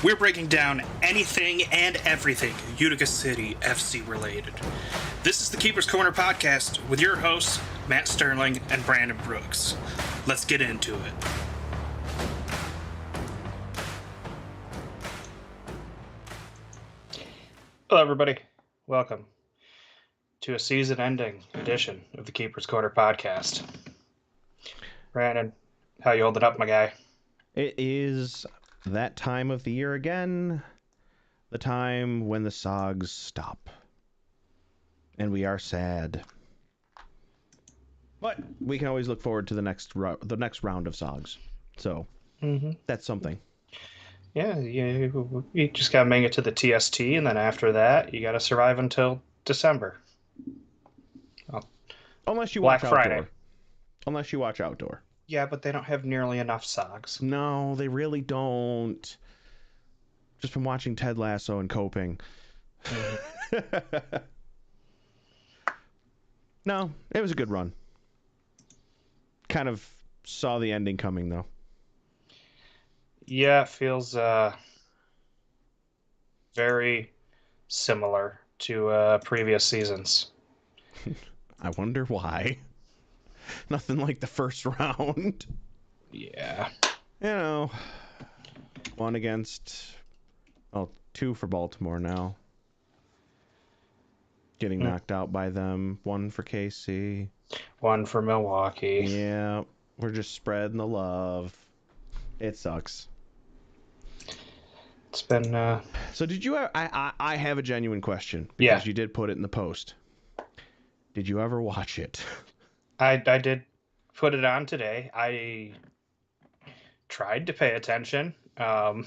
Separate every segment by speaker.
Speaker 1: We're breaking down anything and everything Utica City FC related. This is the Keeper's Corner podcast with your hosts, Matt Sterling and Brandon Brooks. Let's get into it. Hello, everybody. Welcome to a season-ending edition of the Keeper's Corner podcast. Brandon, how you holding up, my guy?
Speaker 2: It is that time of the year again, the time when the Sogs stop. And we are sad. But we can always look forward to the next round of Sogs. So, that's something.
Speaker 1: Yeah, you just got to make it to the TST, and then after that, you got to survive until December.
Speaker 2: Unless you
Speaker 1: Black
Speaker 2: watch
Speaker 1: Friday.
Speaker 2: Outdoor. Unless you watch Outdoor.
Speaker 1: Yeah, but they don't have nearly enough Sogs.
Speaker 2: No, they really don't. Just been watching Ted Lasso and coping. No, it was a good run. Kind of saw the ending coming, though.
Speaker 1: Yeah, it feels very similar to previous seasons.
Speaker 2: I wonder why. Nothing like the first round.
Speaker 1: Yeah.
Speaker 2: You know, one against, well, two for Baltimore now. Getting knocked out by them. One for KC.
Speaker 1: One for Milwaukee.
Speaker 2: Yeah, we're just spreading the love. It sucks.
Speaker 1: It's been...
Speaker 2: So did you... I have a genuine question.
Speaker 1: Yeah.
Speaker 2: You did put it in the post. Did you ever watch it?
Speaker 1: I did put it on today. I tried to pay attention. Not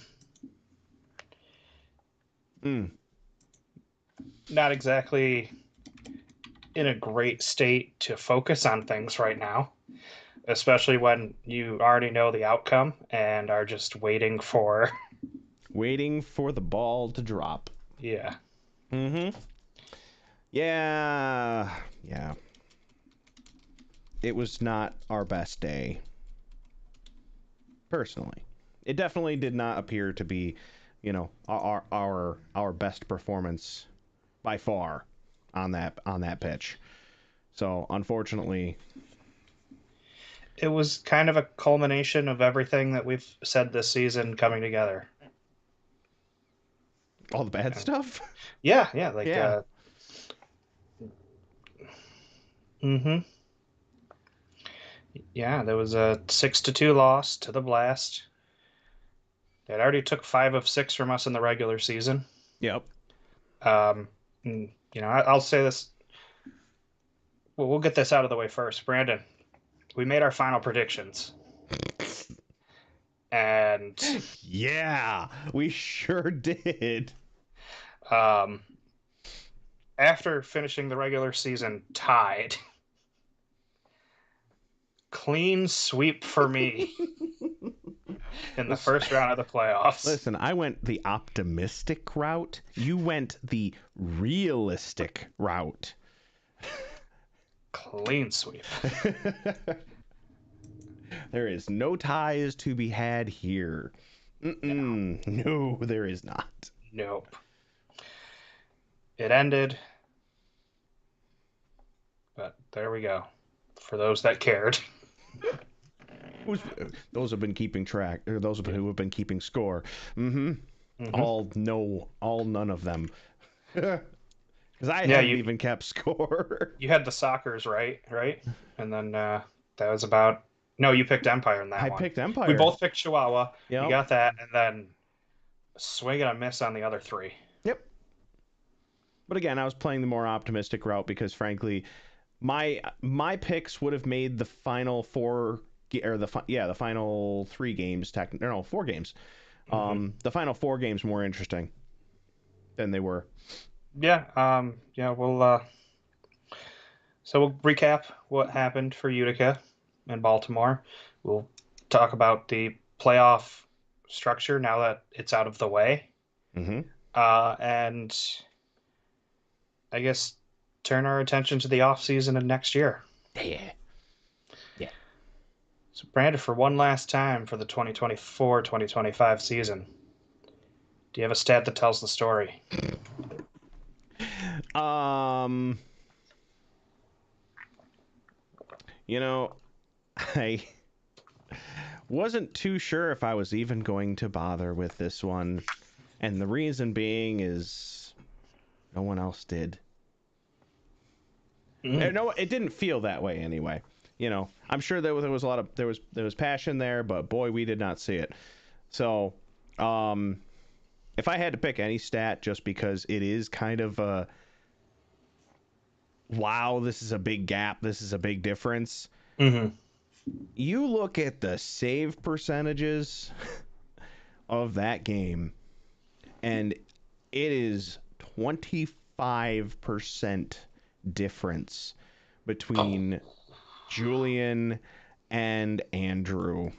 Speaker 1: exactly in a great state to focus on things right now, especially when you already know the outcome and are just waiting for...
Speaker 2: Waiting for the ball to drop.
Speaker 1: Yeah.
Speaker 2: Yeah. It was not our best day. Personally. It definitely did not appear to be, you know, our best performance by far on that pitch. So, unfortunately,
Speaker 1: It was kind of a culmination of everything that we've said this season coming together.
Speaker 2: all the bad stuff?
Speaker 1: Yeah. Yeah, there was a 6-2 loss to the Blast. They already took 5 of 6 from us in the regular season.
Speaker 2: Yep.
Speaker 1: I'll say this. Well, we'll get this out of the way first. Brandon, we made our final predictions. And
Speaker 2: yeah, we sure did.
Speaker 1: After finishing the regular season tied, clean sweep for me in the first round of the playoffs.
Speaker 2: Listen, I went the optimistic route. You went the realistic route.
Speaker 1: Clean sweep.
Speaker 2: There is no ties to be had here. No, there is not.
Speaker 1: Nope. It ended. But there we go. For those that cared.
Speaker 2: Those have been keeping track, or those who have been keeping score. All none of them. Because I haven't even kept score.
Speaker 1: You had the Sockers, right? And then that was about... No, you picked Empire in that one.
Speaker 2: I picked Empire.
Speaker 1: We both picked Chihuahua.
Speaker 2: Yep.
Speaker 1: You got that, and then swing and a miss on the other 3.
Speaker 2: Yep. But again, I was playing the more optimistic route because, frankly, my picks would have made the final 4 or the final 3 games 4 games. The final 4 games more interesting than they were.
Speaker 1: Yeah. We'll recap what happened for Utica and Baltimore. We'll talk about the playoff structure now that it's out of the way. And I guess turn our attention to the off season of next year.
Speaker 2: Yeah.
Speaker 1: So, Brandon, for one last time for the 2024-2025 season, Do you have a stat that tells the story?
Speaker 2: Um, you know, I wasn't too sure if I was even going to bother with this one, and the reason being is no one else did.
Speaker 1: Mm.
Speaker 2: No, it didn't feel that way anyway. I'm sure there was a lot of there was passion there, but boy, we did not see it. So, if I had to pick any stat, just because it is kind of a wow, this is a big gap, this is a big difference.
Speaker 1: Mm-hmm.
Speaker 2: You look at the save percentages of that game, and it is 25% difference between Julian and Andrew.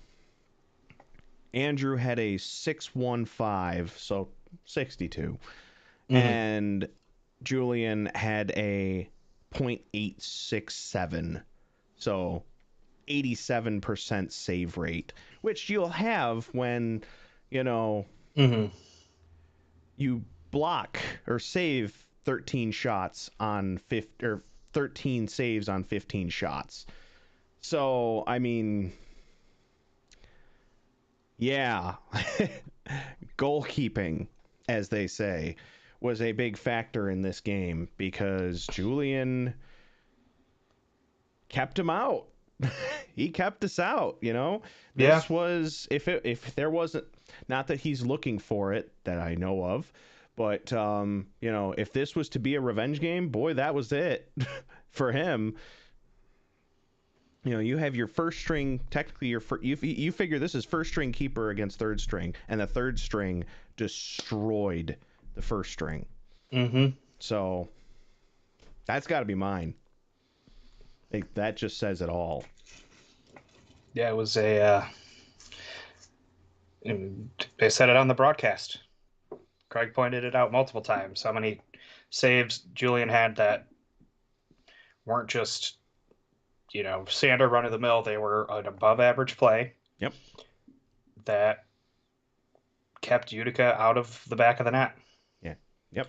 Speaker 2: Andrew had a 615, so 62,
Speaker 1: Mm-hmm.
Speaker 2: and Julian had a .867, so 87% save rate, which you'll have when, you know,
Speaker 1: Mm-hmm.
Speaker 2: you block or save 13 shots on 50 or 13 saves on 15 shots. So, I mean, yeah, goalkeeping, as they say, was a big factor in this game because Julian kept him out. He kept us out.
Speaker 1: Yeah.
Speaker 2: This was if there wasn't, not that he's looking for it that I know of, but if this was to be a revenge game, boy, that was it for him. You have your first string, technically you figure this is first string keeper against third string, and the third string destroyed the first string.
Speaker 1: Mm-hmm.
Speaker 2: So that's got to be mine. That just says it all.
Speaker 1: Yeah, it was a. They said it on the broadcast. Craig pointed it out multiple times. How many saves Julian had that weren't just, standard run of the mill. They were an above average play
Speaker 2: Yep.
Speaker 1: that kept Utica out of the back of the net.
Speaker 2: Yeah. Yep.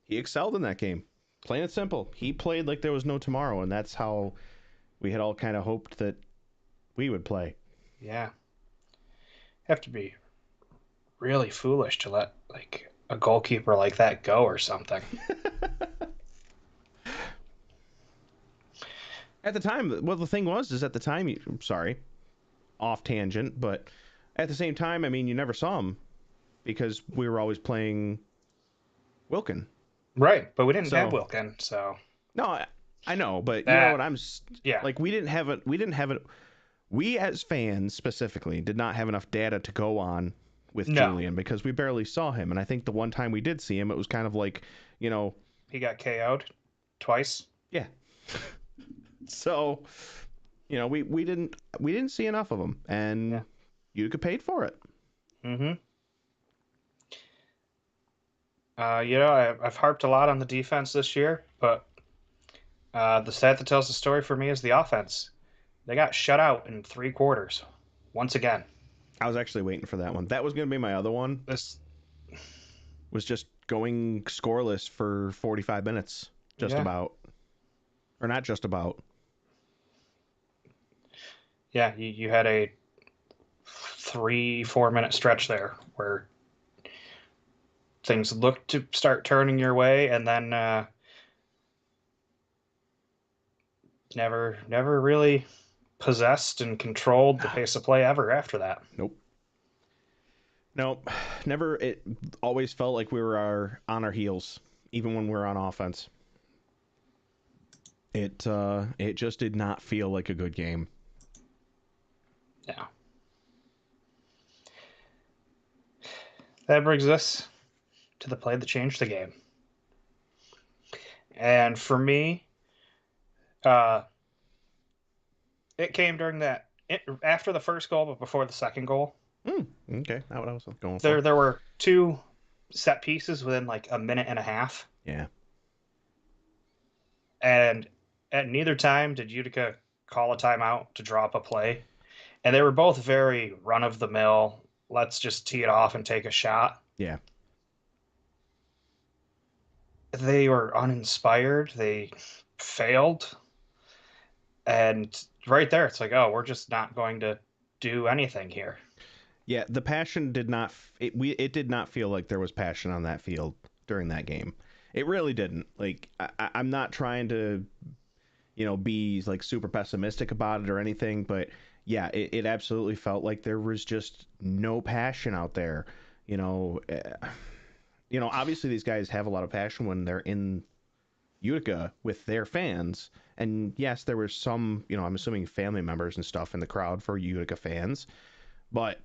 Speaker 2: He excelled in that game. Plain and simple. He played like there was no tomorrow, and that's how we had all kind of hoped that we would play.
Speaker 1: Yeah. Have to be really foolish to let like a goalkeeper like that go or something.
Speaker 2: At the time, well, the thing was, is at the time, sorry, off tangent, but at the same time, I mean, you never saw him because we were always playing Wilkin.
Speaker 1: Right, but we didn't have
Speaker 2: So,
Speaker 1: Wilkin, so
Speaker 2: no, I know, but you know what
Speaker 1: that
Speaker 2: I'm
Speaker 1: yeah.
Speaker 2: like, we as fans specifically did not have enough data to go on with
Speaker 1: No.
Speaker 2: Julian because we barely saw him. And I think the one time we did see him, it was kind of like, you know,
Speaker 1: He got KO'd twice.
Speaker 2: yeah. So, we didn't see enough of him, and
Speaker 1: Yeah.
Speaker 2: Utica paid for it.
Speaker 1: Mm-hmm. I've harped a lot on the defense this year, but the stat that tells the story for me is the offense. They got shut out in 3 quarters, once again.
Speaker 2: I was actually waiting for that one. That was going to be my other one.
Speaker 1: This,
Speaker 2: Was just going scoreless for 45 minutes, just
Speaker 1: yeah,
Speaker 2: about, or not just about.
Speaker 1: yeah. You had a 3-4 minute stretch there where things looked to start turning your way, and then never really possessed and controlled the pace of play ever after that.
Speaker 2: Nope. Nope. Never. It always felt like we were on our heels, even when we were on offense. It just did not feel like a good game.
Speaker 1: Yeah. That brings us to the play that changed the game. And for me, uh, it came after the first goal, but before the second goal.
Speaker 2: Okay, not what I was going for.
Speaker 1: There were two set pieces within like a minute and a half,
Speaker 2: Yeah.
Speaker 1: and at neither time did Utica call a timeout to draw up a play. And they were both very run of the mill, let's just tee it off and take a shot.
Speaker 2: Yeah.
Speaker 1: They were uninspired. They failed. And right there, it's like, oh, we're just not going to do anything here.
Speaker 2: Yeah, the passion did not it did not feel like there was passion on that field during that game. It really didn't. Like I'm not trying to, be like super pessimistic about it or anything, but yeah, it absolutely felt like there was just no passion out there. You know, obviously these guys have a lot of passion when they're in Utica with their fans. And yes, there were some, I'm assuming family members and stuff in the crowd for Utica fans, but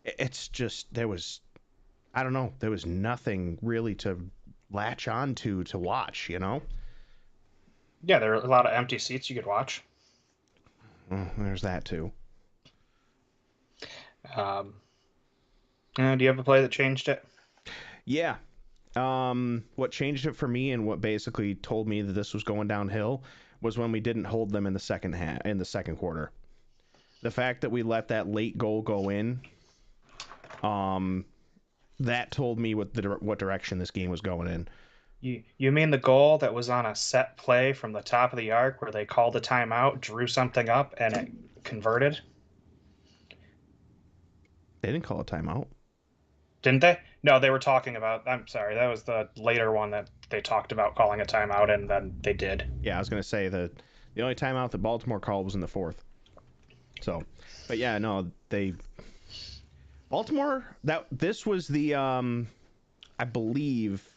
Speaker 2: it's just I don't know, there was nothing really to latch on to watch.
Speaker 1: Yeah, there are a lot of empty seats you could watch.
Speaker 2: There's that too.
Speaker 1: Um, do you have a play that changed it?
Speaker 2: Yeah. What changed it for me and what basically told me that this was going downhill was when we didn't hold them in the second quarter. The fact that we let that late goal go in, that told me what direction this game was going in.
Speaker 1: You mean the goal that was on a set play from the top of the arc where they called a timeout, drew something up, and it converted?
Speaker 2: They didn't call a timeout.
Speaker 1: Didn't they? No, they were talking about. I'm sorry, that was the later one that they talked about calling a timeout, and then they did.
Speaker 2: Yeah, I was gonna say that the only timeout that Baltimore called was in the fourth. So, but yeah, no, Baltimore, that this was the I believe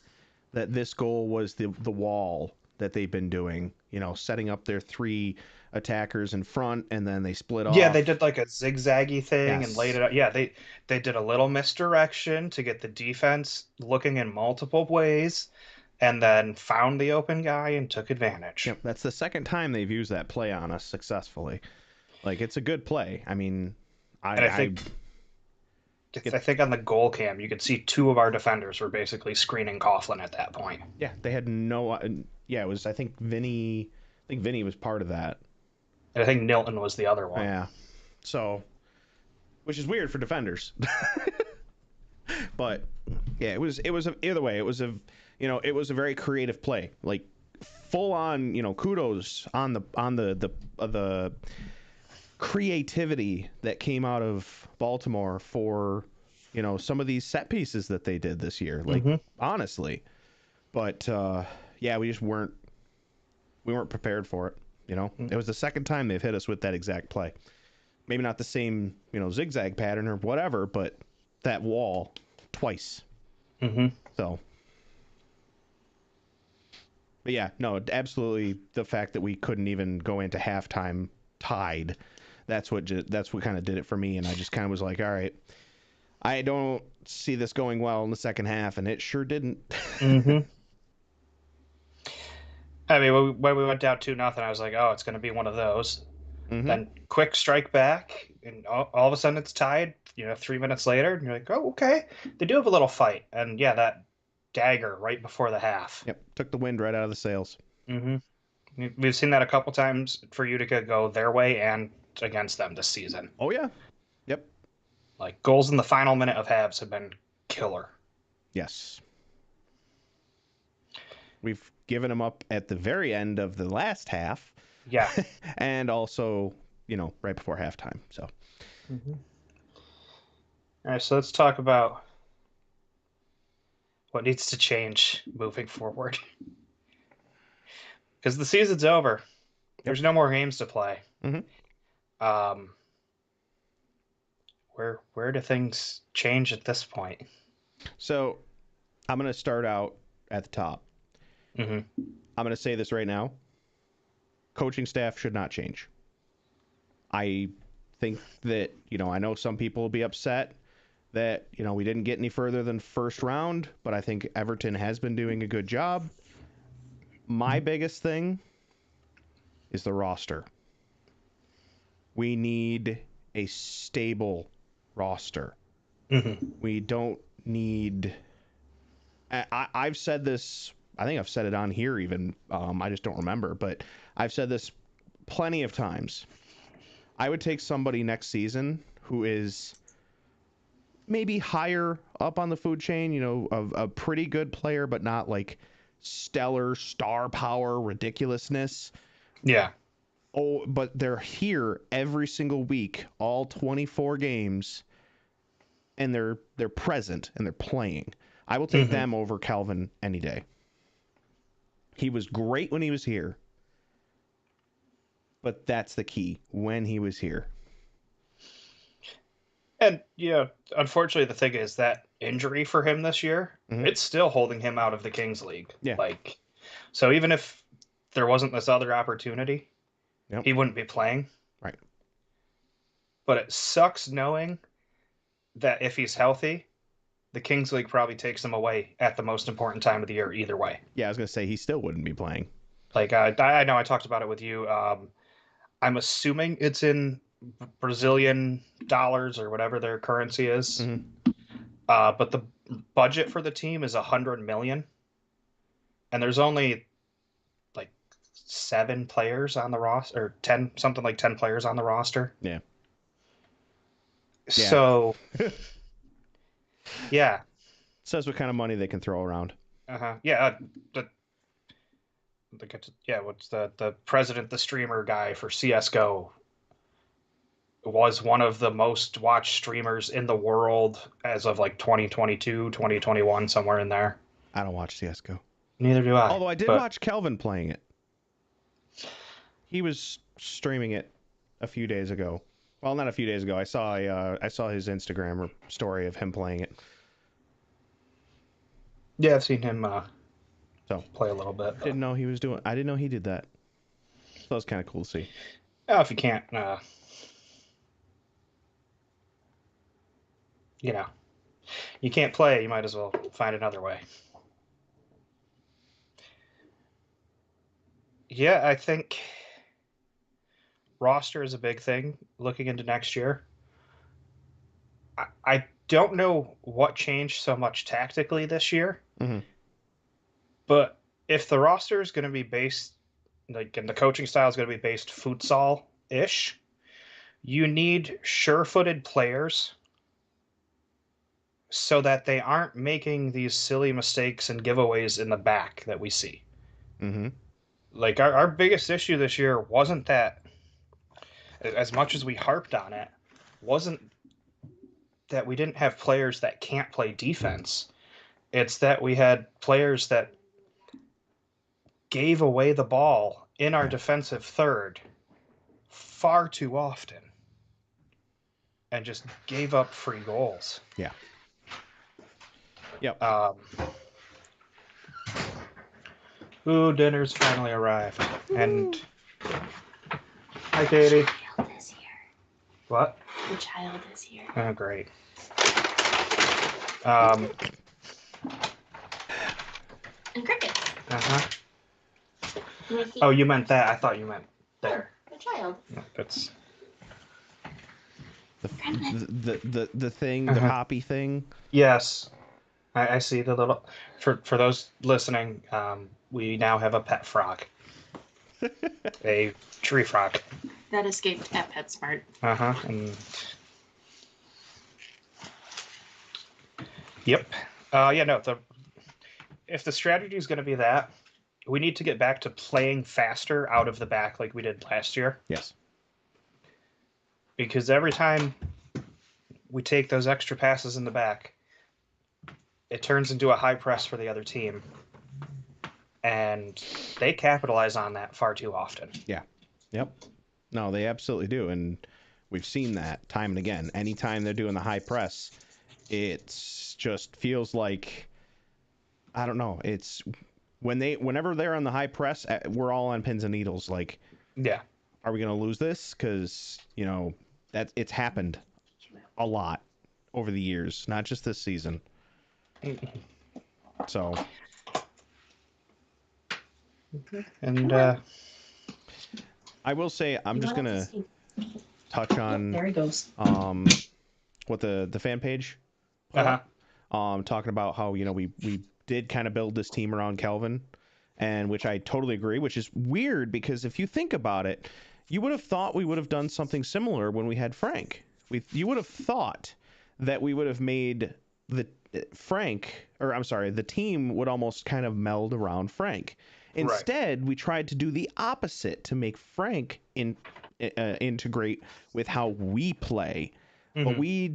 Speaker 2: that this goal was the wall that they've been doing, setting up their three attackers in front and then they split
Speaker 1: Yeah, they
Speaker 2: off.
Speaker 1: did like a zigzaggy thing and laid
Speaker 2: Yes.
Speaker 1: it out. Yeah, they did a little misdirection to get the defense looking in multiple ways, and then found the open guy and took advantage.
Speaker 2: Yep, that's the second time they've used that play on us successfully. Like it's a good play. I mean,
Speaker 1: And
Speaker 2: I get
Speaker 1: I think on the goal cam you could see two of our defenders were basically screening Coughlin at that point.
Speaker 2: yeah, they had no yeah, it was I think Vinny was part of that.
Speaker 1: And I think Nilton was the other one.
Speaker 2: Yeah. So, which is weird for defenders. But yeah, either way, it was a very creative play. Like full on, kudos on the creativity that came out of Baltimore for, some of these set pieces that they did this year. Like honestly. But yeah, we weren't prepared for it. It was the second time they've hit us with that exact play. Maybe not the same, zigzag pattern or whatever, but that wall twice.
Speaker 1: Mm-hmm.
Speaker 2: So, but yeah, no, absolutely. The fact that we couldn't even go into halftime tied, that's what kind of did it for me. And I just kind of was like, all right, I don't see this going well in the second half, and it sure didn't.
Speaker 1: Mm-hmm. I mean, when we went down 2-0, I was like, oh, it's going to be one of those.
Speaker 2: Mm-hmm.
Speaker 1: Then quick strike back, and all of a sudden it's tied. 3 minutes later, and you're like, oh, okay. They do have a little fight, and yeah, that dagger right before the half.
Speaker 2: Yep, took the wind right out of the sails.
Speaker 1: Mm-hmm. We've seen that a couple times for Utica go their way and against them this season.
Speaker 2: Oh yeah, yep.
Speaker 1: Like goals in the final minute of halves have been killer.
Speaker 2: Yes. We've given them up at the very end of the last half.
Speaker 1: Yeah.
Speaker 2: And also, right before halftime. So.
Speaker 1: Mm-hmm. All right, so let's talk about what needs to change moving forward. Because the season's over. There's no more games to play.
Speaker 2: Mm-hmm.
Speaker 1: Where do things change at this point?
Speaker 2: So I'm going to start out at the top.
Speaker 1: Mm-hmm.
Speaker 2: I'm going to say this right now. Coaching staff should not change. I think that, I know some people will be upset that, we didn't get any further than first round, but I think Everton has been doing a good job. My biggest thing is the roster. We need a stable roster.
Speaker 1: Mm-hmm.
Speaker 2: We don't need... I've said this... I think I've said it on here even. I just don't remember, but I've said this plenty of times. I would take somebody next season who is maybe higher up on the food chain, a pretty good player, but not like stellar star power ridiculousness.
Speaker 1: Yeah.
Speaker 2: Oh, but they're here every single week, all 24 games, and they're present and they're playing. I will take them over Calvin any day. He was great when he was here, but that's the key, when he was here.
Speaker 1: And unfortunately, the thing is that injury for him this year, it's still holding him out of the Kings League.
Speaker 2: Yeah.
Speaker 1: Like, so even if there wasn't this other opportunity,
Speaker 2: Yep.
Speaker 1: he wouldn't be playing.
Speaker 2: Right.
Speaker 1: But it sucks knowing that if he's healthy, the Kings League probably takes him away at the most important time of the year either way.
Speaker 2: Yeah, I was going to say he still wouldn't be playing.
Speaker 1: Like, I know I talked about it with you. I'm assuming it's in Brazilian dollars or whatever their currency is. But the budget for the team is 100 million, and there's only like 7 players on the roster, or 10, something like 10 players on the roster.
Speaker 2: Yeah.
Speaker 1: So, yeah.
Speaker 2: Says what kind of money they can throw around.
Speaker 1: Yeah. What's the president, the streamer guy for CS:GO was one of the most watched streamers in the world as of like 2022, 2021, somewhere in there.
Speaker 2: I don't watch CS:GO.
Speaker 1: Neither do I.
Speaker 2: Although I did watch Kelvin playing it. He was streaming it a few days ago. Well, not a few days ago. I saw his Instagram story of him playing it.
Speaker 1: Yeah, I've seen him play a little bit.
Speaker 2: I didn't know he did that. So that was kind of cool to see.
Speaker 1: Oh, if you can't, you can't play, you might as well find another way. Yeah, I think roster is a big thing looking into next year. I don't know what changed so much tactically this year, but if the roster is going to be based, like, and the coaching style is going to be based futsal-ish, you need sure-footed players so that they aren't making these silly mistakes and giveaways in the back that we see. Like, our biggest issue this year wasn't that, as much as we harped on it, wasn't that we didn't have players that can't play defense. It's that we had players that gave away the ball in our defensive third far too often and just gave up free goals.
Speaker 2: Yeah. Yep.
Speaker 1: Dinner's finally arrived. And hi, Katie.
Speaker 3: The child is here.
Speaker 1: What?
Speaker 3: The child is here.
Speaker 1: Oh, great.
Speaker 3: And crickets.
Speaker 1: Oh, you meant that. I thought you meant there.
Speaker 3: The child.
Speaker 1: No, that's
Speaker 2: the thing, the hoppy thing.
Speaker 1: Yes. I see the little. For those listening, we now have a pet frog. A tree frog.
Speaker 3: That escaped at PetSmart.
Speaker 1: And yep. If the strategy is going to be that, we need to get back to playing faster out of the back like we did last year.
Speaker 2: Yes.
Speaker 1: Because every time we take those extra passes in the back, it turns into a high press for the other team. And they capitalize on that far too often.
Speaker 2: Yeah. Yep. No, they absolutely do. And we've seen that time and again. Anytime they're doing the high press, it's just feels like, I don't know. It's whenever they're on the high press, we're all on pins and needles. Like,
Speaker 1: yeah,
Speaker 2: are we going to lose this? Because, it's happened a lot over the years, not just this season. So.
Speaker 1: And
Speaker 2: I will say, I'm just going to touch on
Speaker 3: There he goes.
Speaker 2: what the fan page talking about how we did kind of build this team around Kelvin, and which I totally agree, which is weird because if you think about it, you would have thought we would have done something similar when we had Frank. You would have thought that we would have made the team would almost kind of meld around Frank.
Speaker 1: Right.
Speaker 2: Instead, we tried to do the opposite to make Frank integrate with how we play. But we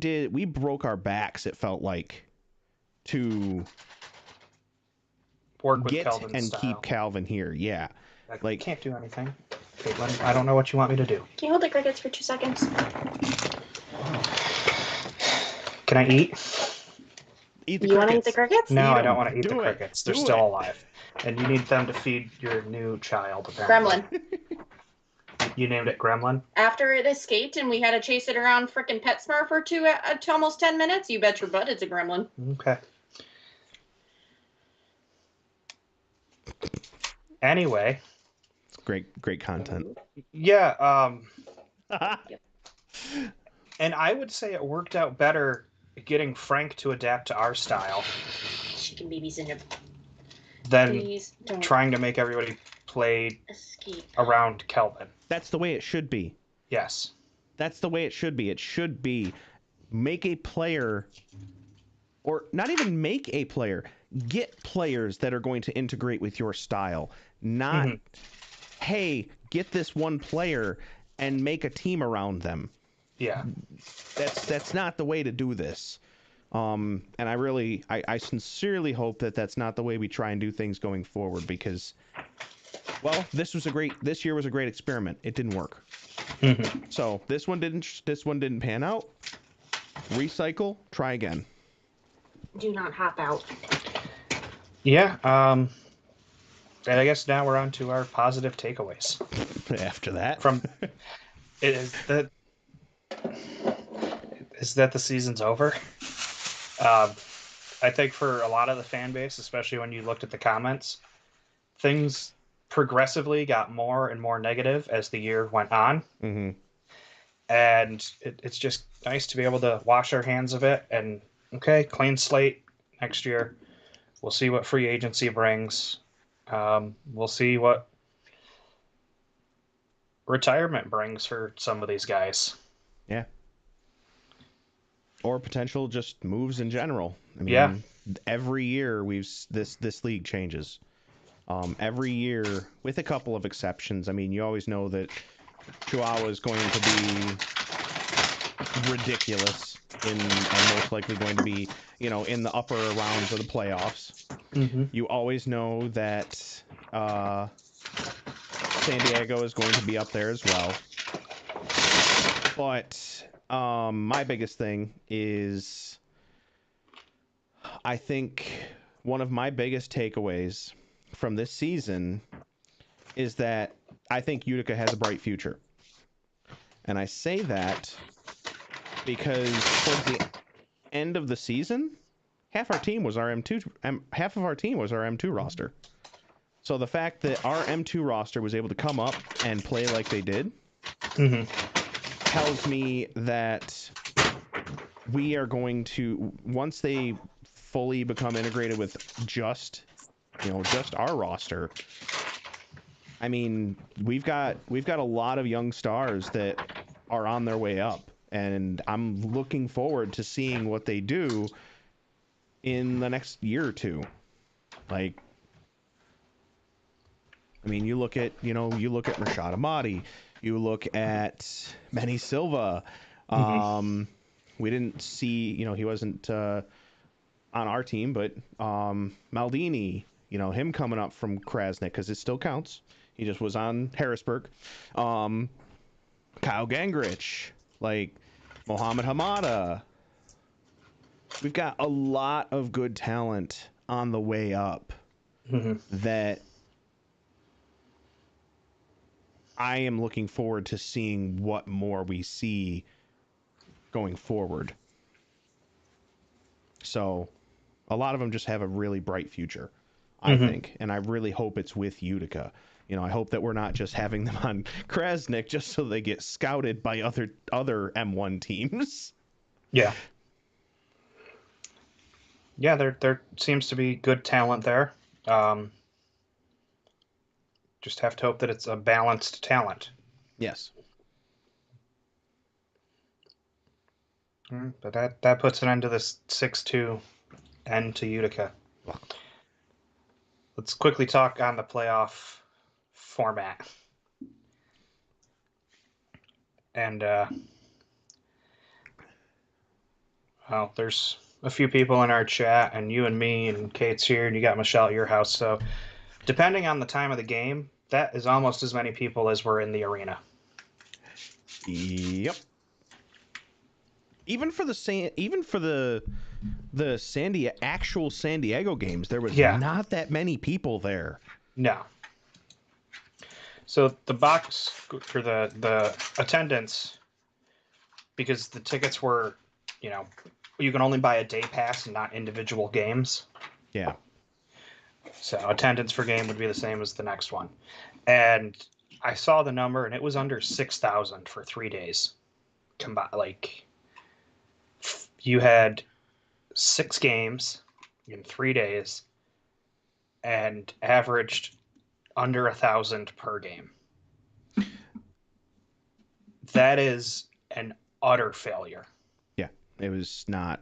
Speaker 2: broke our backs, it felt like, to
Speaker 1: Work with
Speaker 2: get
Speaker 1: Kelvin's
Speaker 2: and
Speaker 1: style.
Speaker 2: keep Calvin here. Yeah.
Speaker 1: Like, can't do anything. Caitlin, I don't know what you want me to do.
Speaker 3: Can you hold the crickets for 2 seconds?
Speaker 1: Can I eat?
Speaker 2: Eat the
Speaker 3: You want to eat
Speaker 2: crickets.
Speaker 3: the crickets?
Speaker 1: No,
Speaker 2: Eat
Speaker 1: I don't
Speaker 2: 'em.
Speaker 1: want to eat the
Speaker 2: Do it.
Speaker 1: crickets. They're
Speaker 2: Do
Speaker 1: still
Speaker 2: it.
Speaker 1: alive. And you need them to feed your new child, apparently.
Speaker 3: Gremlin.
Speaker 1: You named it Gremlin?
Speaker 3: After it escaped and we had to chase it around frickin' PetSmart for to almost 10 minutes, you bet your butt it's a gremlin.
Speaker 1: Okay. Anyway.
Speaker 2: It's great content.
Speaker 1: Yeah, and I would say it worked out better getting Frank to adapt to our style
Speaker 3: Chicken babies in a...
Speaker 1: than
Speaker 3: Please don't
Speaker 1: trying to make everybody play
Speaker 3: escape.
Speaker 1: around Kelvin.
Speaker 2: That's the way it should be.
Speaker 1: Yes.
Speaker 2: That's the way it should be. It should be make a player, or not even make a player, get players that are going to integrate with your style. Not, hey, get this one player and make a team around them.
Speaker 1: Yeah.
Speaker 2: That's not the way to do this. And I sincerely hope that that's not the way we try and do things going forward, because, well, this year was a great experiment. It didn't work. So this one didn't pan out. Recycle, try again.
Speaker 3: Do not hop out.
Speaker 1: Yeah, and I guess now we're on to our positive takeaways.
Speaker 2: After that.
Speaker 1: Is that the season's over? I think for a lot of the fan base, especially when you looked at the comments, things progressively got more and more negative as the year went on.
Speaker 2: Mm-hmm.
Speaker 1: And it's just nice to be able to wash our hands of it and, okay, clean slate next year. We'll see what free agency brings. We'll see what retirement brings for some of these guys.
Speaker 2: Yeah. Or potential just moves in general. I mean,
Speaker 1: yeah.
Speaker 2: Every year this league changes. Every year, with a couple of exceptions. I mean, you always know that Chihuahua is going to be ridiculous and most likely going to be, in the upper rounds of the playoffs.
Speaker 1: Mm-hmm.
Speaker 2: You always know that San Diego is going to be up there as well. But my biggest thing is, I think one of my biggest takeaways from this season is that I think Utica has a bright future. And I say that because towards the end of the season, half of our team was our M2 roster. So the fact that our M2 roster was able to come up and play like they did tells me that we are going to, once they fully become integrated with just our roster, I mean, we've got a lot of young stars that are on their way up, and I'm looking forward to seeing what they do in the next year or two. Like, I mean, you look at Rashad Amati, you look at Manny Silva. We didn't see, he wasn't on our team, but Maldini, him coming up from Krasnik, because it still counts. He just was on Harrisburg. Kyle Gangrich, like Mohamed Hamada. We've got a lot of good talent on the way up that I am looking forward to seeing what more we see going forward. So a lot of them just have a really bright future, I think. And I really hope it's with Utica. I hope that we're not just having them on Krasnik just so they get scouted by other M1 teams.
Speaker 1: Yeah. Yeah, there seems to be good talent there. Just have to hope that it's a balanced talent.
Speaker 2: Yes.
Speaker 1: But that puts an end to this 6-2 end to Utica. Let's quickly talk on the playoff format. And well, there's a few people in our chat, and you and me and Kate's here, and you got Michelle at your house. So depending on the time of the game, that is almost as many people as were in the arena.
Speaker 2: Yep. Even for the actual San Diego games, there was
Speaker 1: Yeah.
Speaker 2: not that many people there.
Speaker 1: No. So the box for the attendance, because the tickets were, you can only buy a day pass and not individual games.
Speaker 2: Yeah.
Speaker 1: So attendance for game would be the same as the next one. And I saw the number, and it was under 6,000 for 3 days. Like, you had 6 games in 3 days and averaged under 1,000 per game. That is an utter failure.
Speaker 2: Yeah, it was not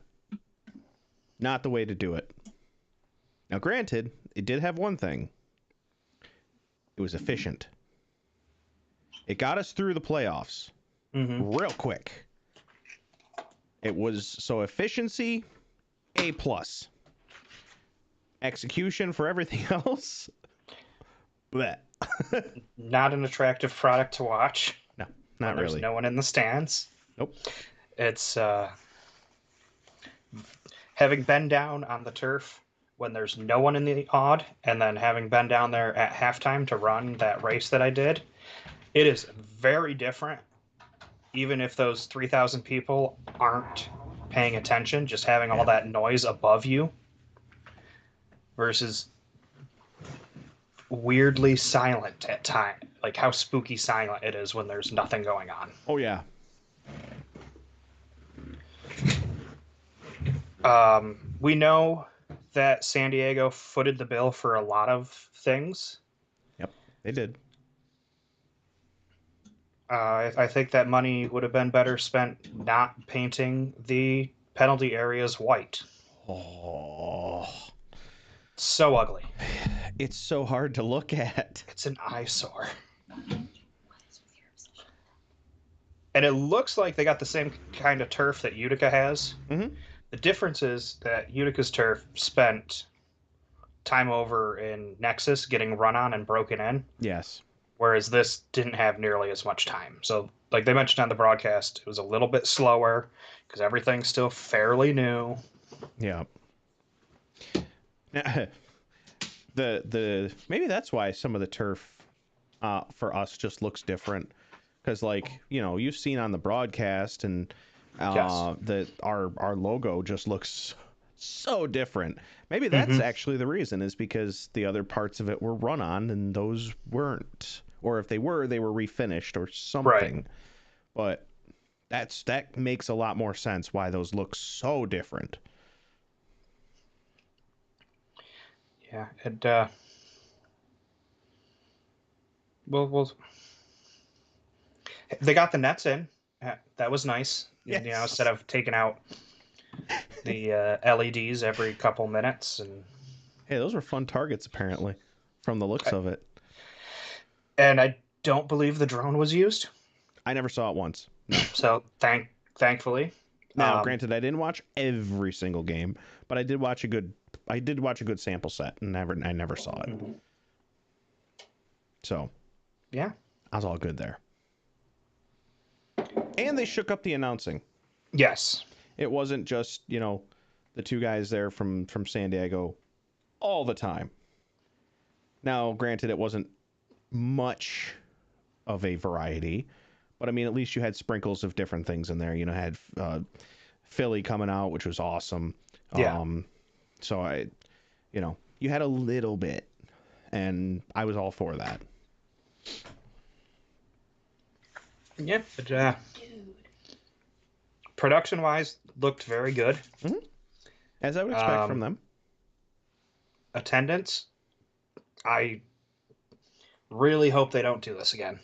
Speaker 2: the way to do it. Now, granted, it did have one thing. It was efficient. It got us through the playoffs real quick. It was so efficiency, A+. Execution for everything else, bleh.
Speaker 1: Not an attractive product to watch.
Speaker 2: No, not
Speaker 1: There's
Speaker 2: really.
Speaker 1: no one in the stands.
Speaker 2: Nope.
Speaker 1: It's having been down on the turf when there's no one in the odd, and then having been down there at halftime to run that race that I did, it is very different. Even if those 3,000 people aren't paying attention, just having all that noise above you versus weirdly silent at times. Like how spooky silent it is when there's nothing going on.
Speaker 2: Oh, yeah.
Speaker 1: We know that San Diego footed the bill for a lot of things.
Speaker 2: Yep, they did.
Speaker 1: I think that money would have been better spent not painting the penalty areas white.
Speaker 2: Oh,
Speaker 1: So ugly.
Speaker 2: it's so hard to look at.
Speaker 1: It's an eyesore. And it looks like they got the same kind of turf that Utica has.
Speaker 2: Mm-hmm.
Speaker 1: The difference is that Utica's turf spent time over in Nexus getting run on and broken in.
Speaker 2: Yes.
Speaker 1: Whereas this didn't have nearly as much time. So, like they mentioned on the broadcast, it was a little bit slower because everything's still fairly new.
Speaker 2: Yeah. Now, the maybe that's why some of the turf for us just looks different, because you've seen on the broadcast, and that our logo just looks so different. Maybe that's actually the reason, is because the other parts of it were run on and those weren't, or if they were refinished or something. Right. But that makes a lot more sense why those look so different.
Speaker 1: Yeah, and well, they got the nets in. That was nice. Yes. Instead of taking out the LEDs every couple minutes. And
Speaker 2: hey, those were fun targets, apparently, from the looks of it.
Speaker 1: And I don't believe the drone was used.
Speaker 2: I never saw it once. No.
Speaker 1: So thankfully.
Speaker 2: Now, granted, I didn't watch every single game, but I did watch a good sample set, and I never saw it. Mm-hmm. So,
Speaker 1: yeah,
Speaker 2: I was all good there. And they shook up the announcing.
Speaker 1: Yes.
Speaker 2: It wasn't just, the two guys there from San Diego all the time. Now, granted, it wasn't much of a variety, but I mean, at least you had sprinkles of different things in there. Had Philly coming out, which was awesome.
Speaker 1: Yeah.
Speaker 2: So you had a little bit, and I was all for that.
Speaker 1: Yeah, but production-wise, looked very good.
Speaker 2: Mm-hmm. As I would expect from them.
Speaker 1: Attendance, I really hope they don't do this again.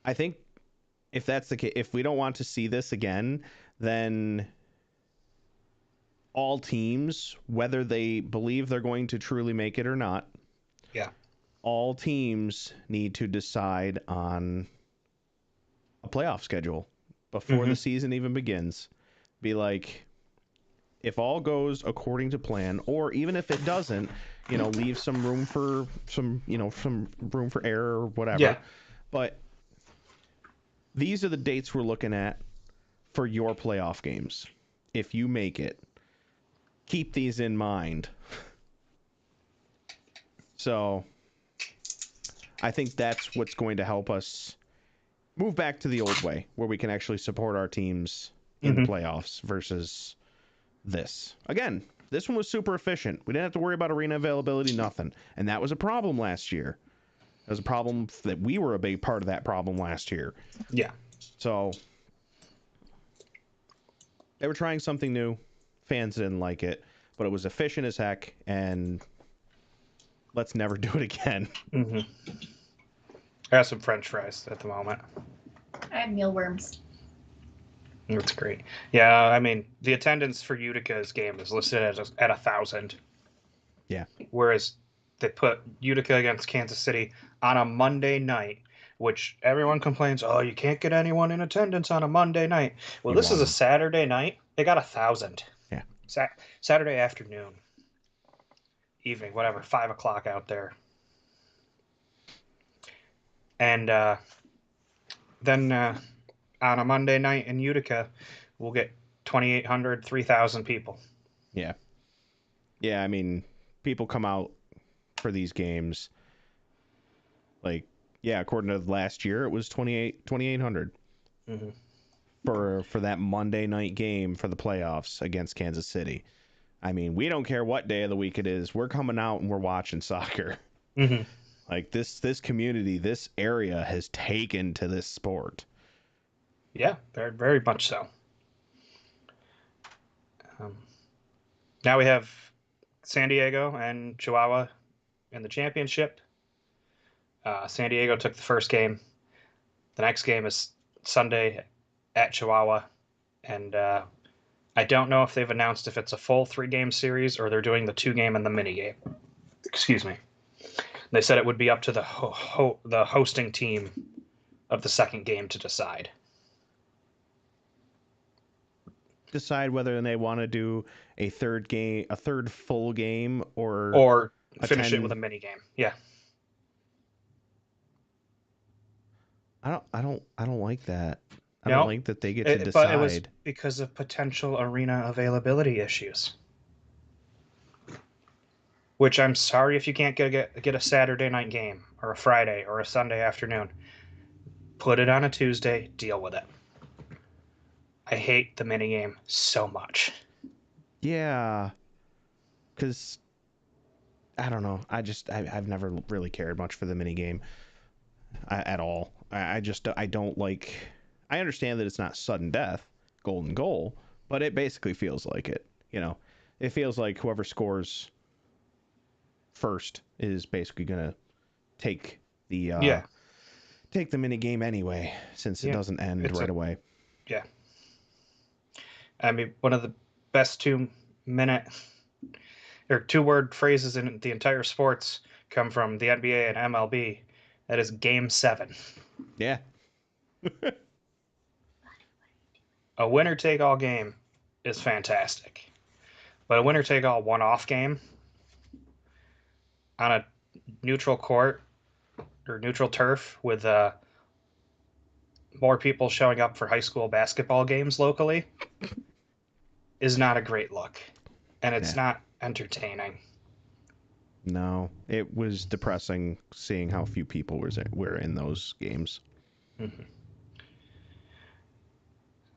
Speaker 2: I think if that's the case, if we don't want to see this again, then all teams, whether they believe they're going to truly make it or not,
Speaker 1: Yeah.
Speaker 2: all teams need to decide on a playoff schedule before the season even begins. Be like, if all goes according to plan, or even if it doesn't, leave some room for some room for error or whatever.
Speaker 1: Yeah.
Speaker 2: But these are the dates we're looking at for your playoff games. If you make it, keep these in mind. So I think that's what's going to help us move back to the old way, where we can actually support our teams in the playoffs versus this. Again, this one was super efficient. We didn't have to worry about arena availability, nothing. And that was a problem last year. It was a problem that we were a big part of that problem last year.
Speaker 1: Yeah.
Speaker 2: So they were trying something new. Fans didn't like it, but it was efficient as heck, and let's never do it again.
Speaker 1: I have some French fries at the moment.
Speaker 3: I have mealworms.
Speaker 1: That's great. Yeah, I mean, the attendance for Utica's game is listed at 1,000.
Speaker 2: Yeah.
Speaker 1: Whereas they put Utica against Kansas City on a Monday night, which everyone complains, oh, you can't get anyone in attendance on a Monday night. Well, this is a Saturday night. They got 1,000.
Speaker 2: Yeah.
Speaker 1: Saturday afternoon, evening, whatever, 5 o'clock out there. And then on a Monday night in Utica, we'll get 2,800, 3,000 people.
Speaker 2: Yeah. Yeah, I mean, people come out for these games. Like, yeah, according to last year, it was 2,800 for that Monday night game for the playoffs against Kansas City. I mean, we don't care what day of the week it is. We're coming out and we're watching soccer. Like, this community, this area has taken to this sport.
Speaker 1: Yeah, very, very much so. Now we have San Diego and Chihuahua in the championship. San Diego took the first game. The next game is Sunday at Chihuahua. And I don't know if they've announced if it's a full 3-game series or they're doing the 2-game and the mini game. Excuse me. They said it would be up to the hosting team of the second game to decide.
Speaker 2: Decide whether they want to do a third full game,
Speaker 1: or finish it with a mini game. Yeah.
Speaker 2: I don't like that. I don't like that they get to decide.
Speaker 1: But it was because of potential arena availability issues. Which I'm sorry if you can't get a Saturday night game or a Friday or a Sunday afternoon. Put it on a Tuesday, deal with it. I hate the minigame so much.
Speaker 2: Yeah. Because, I don't know. I've never really cared much for the minigame at all. I don't like... I understand that it's not sudden death, golden goal, but it basically feels like it. It feels like whoever scores first is basically going to take the mini game anyway, since it doesn't end right away.
Speaker 1: Yeah. I mean, one of the best 2-minute or 2-word phrases in the entire sports come from the NBA and MLB. That is Game 7.
Speaker 2: Yeah.
Speaker 1: A winner-take-all game is fantastic. But a winner-take-all one-off game on a neutral court or neutral turf with more people showing up for high school basketball games locally is not a great look. And it's not entertaining.
Speaker 2: No, it was depressing seeing how few people were in those games.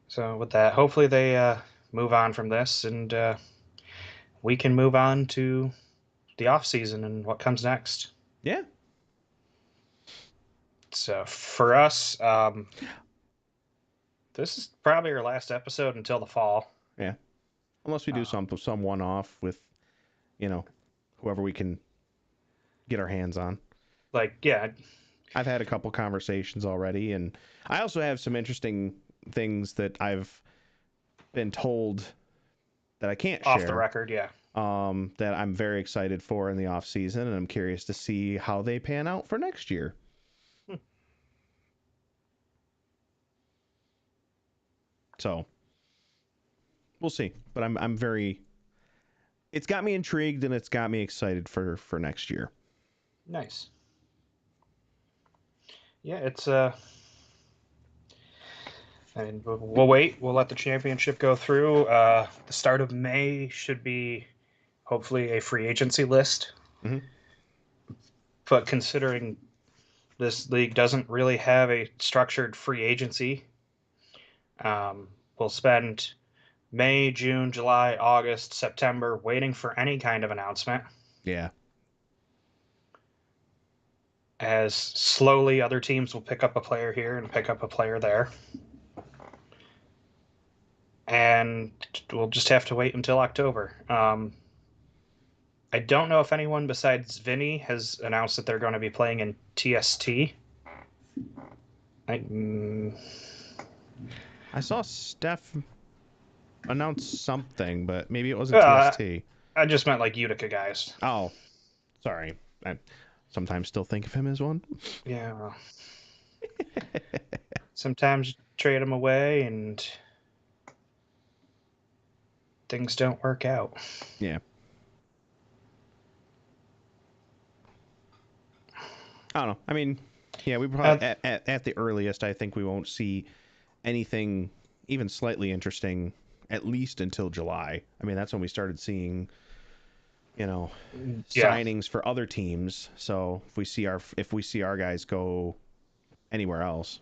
Speaker 1: So with that, hopefully they move on from this and we can move on to the off season and what comes next.
Speaker 2: Yeah. So
Speaker 1: for us, this is probably our last episode until the fall.
Speaker 2: Yeah. Unless we do some one-off with, whoever we can get our hands on.
Speaker 1: Like, yeah,
Speaker 2: I've had a couple conversations already, and I also have some interesting things that I've been told that I can't
Speaker 1: Off the
Speaker 2: share.
Speaker 1: record, yeah.
Speaker 2: That I'm very excited for in the off season, and I'm curious to see how they pan out for next year. So we'll see, but I'm very. It's got me intrigued and it's got me excited for next year.
Speaker 1: Nice. Yeah, it's and we'll wait. We'll let the championship go through. The start of May should be hopefully a free agency list.
Speaker 2: Mm-hmm.
Speaker 1: But considering this league doesn't really have a structured free agency, we'll spend May, June, July, August, September waiting for any kind of announcement.
Speaker 2: Yeah.
Speaker 1: As slowly other teams will pick up a player here and pick up a player there. And we'll just have to wait until October. I don't know if anyone besides Vinny has announced that they're going to be playing in TST.
Speaker 2: I saw Steph announce something, but maybe it wasn't TST.
Speaker 1: I just meant like Utica guys.
Speaker 2: Oh, sorry. I sometimes still think of him as one.
Speaker 1: Yeah. Well, sometimes trade them away and things don't work out.
Speaker 2: Yeah. I don't know. I mean, yeah, we probably at the earliest, I think we won't see anything even slightly interesting at least until July. I mean, that's when we started seeing, signings for other teams. So if we see our guys go anywhere else.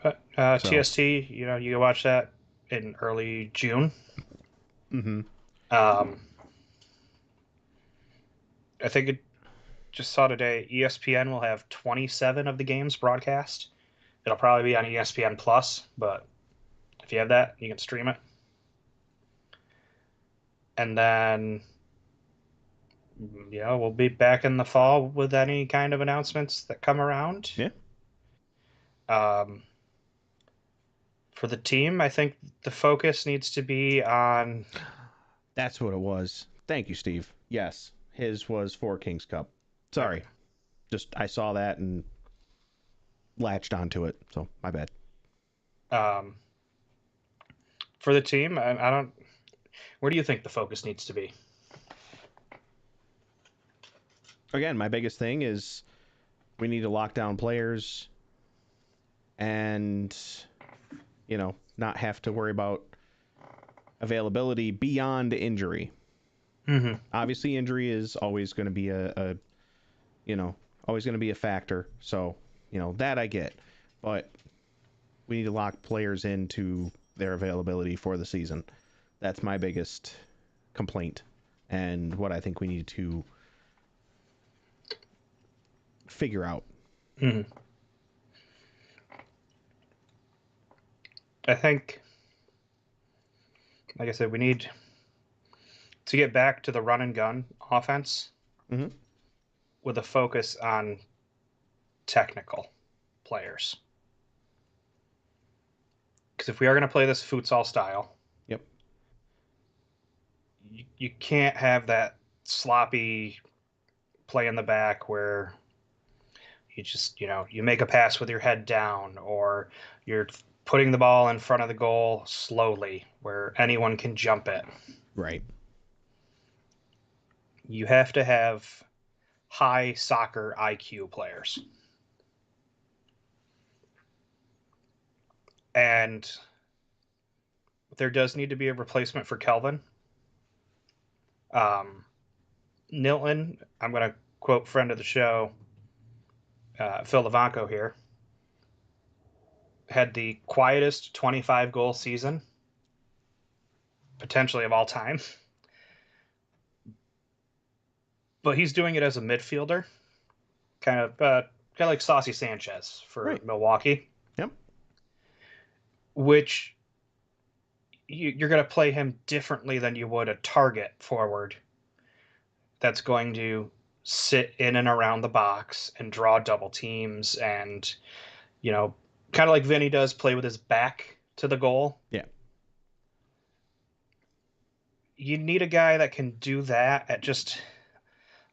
Speaker 1: TST, you can watch that in early June.
Speaker 2: Mm-hmm.
Speaker 1: I think it just saw today ESPN will have 27 of the games broadcast. It'll probably be on ESPN Plus, but if you have that, you can stream it. And then, we'll be back in the fall with any kind of announcements that come around.
Speaker 2: Yeah.
Speaker 1: For the team, I think the focus needs to be on...
Speaker 2: That's what it was. Thank you, Steve. Yes, his was for King's Cup. Sorry.
Speaker 1: Okay.
Speaker 2: Just, I saw that and latched onto it, so my bad.
Speaker 1: For the team, I don't... Where do you think the focus needs to be?
Speaker 2: Again, my biggest thing is we need to lock down players and, not have to worry about availability beyond injury.
Speaker 1: Mm-hmm.
Speaker 2: Obviously, injury is always going to be always going to be a factor. So, that I get. But we need to lock players into their availability for the season. That's my biggest complaint and what I think we need to figure out.
Speaker 1: Mm-hmm. I think, like I said, we need to get back to the run and gun offense with a focus on technical players. Because if we are going to play this futsal style, you can't have that sloppy play in the back where you just, you make a pass with your head down, or you're putting the ball in front of the goal slowly where anyone can jump it.
Speaker 2: Right.
Speaker 1: You have to have high soccer IQ players. And there does need to be a replacement for Kelvin. Nilton, I'm going to quote friend of the show, Phil Levanco here, had the quietest 25-goal season, potentially of all time. But he's doing it as a midfielder, kind of like Saucy Sanchez for Milwaukee.
Speaker 2: Yep.
Speaker 1: Which you're going to play him differently than you would a target forward that's going to sit in and around the box and draw double teams and, kind of like Vinny does, play with his back to the goal.
Speaker 2: Yeah.
Speaker 1: You need a guy that can do that at just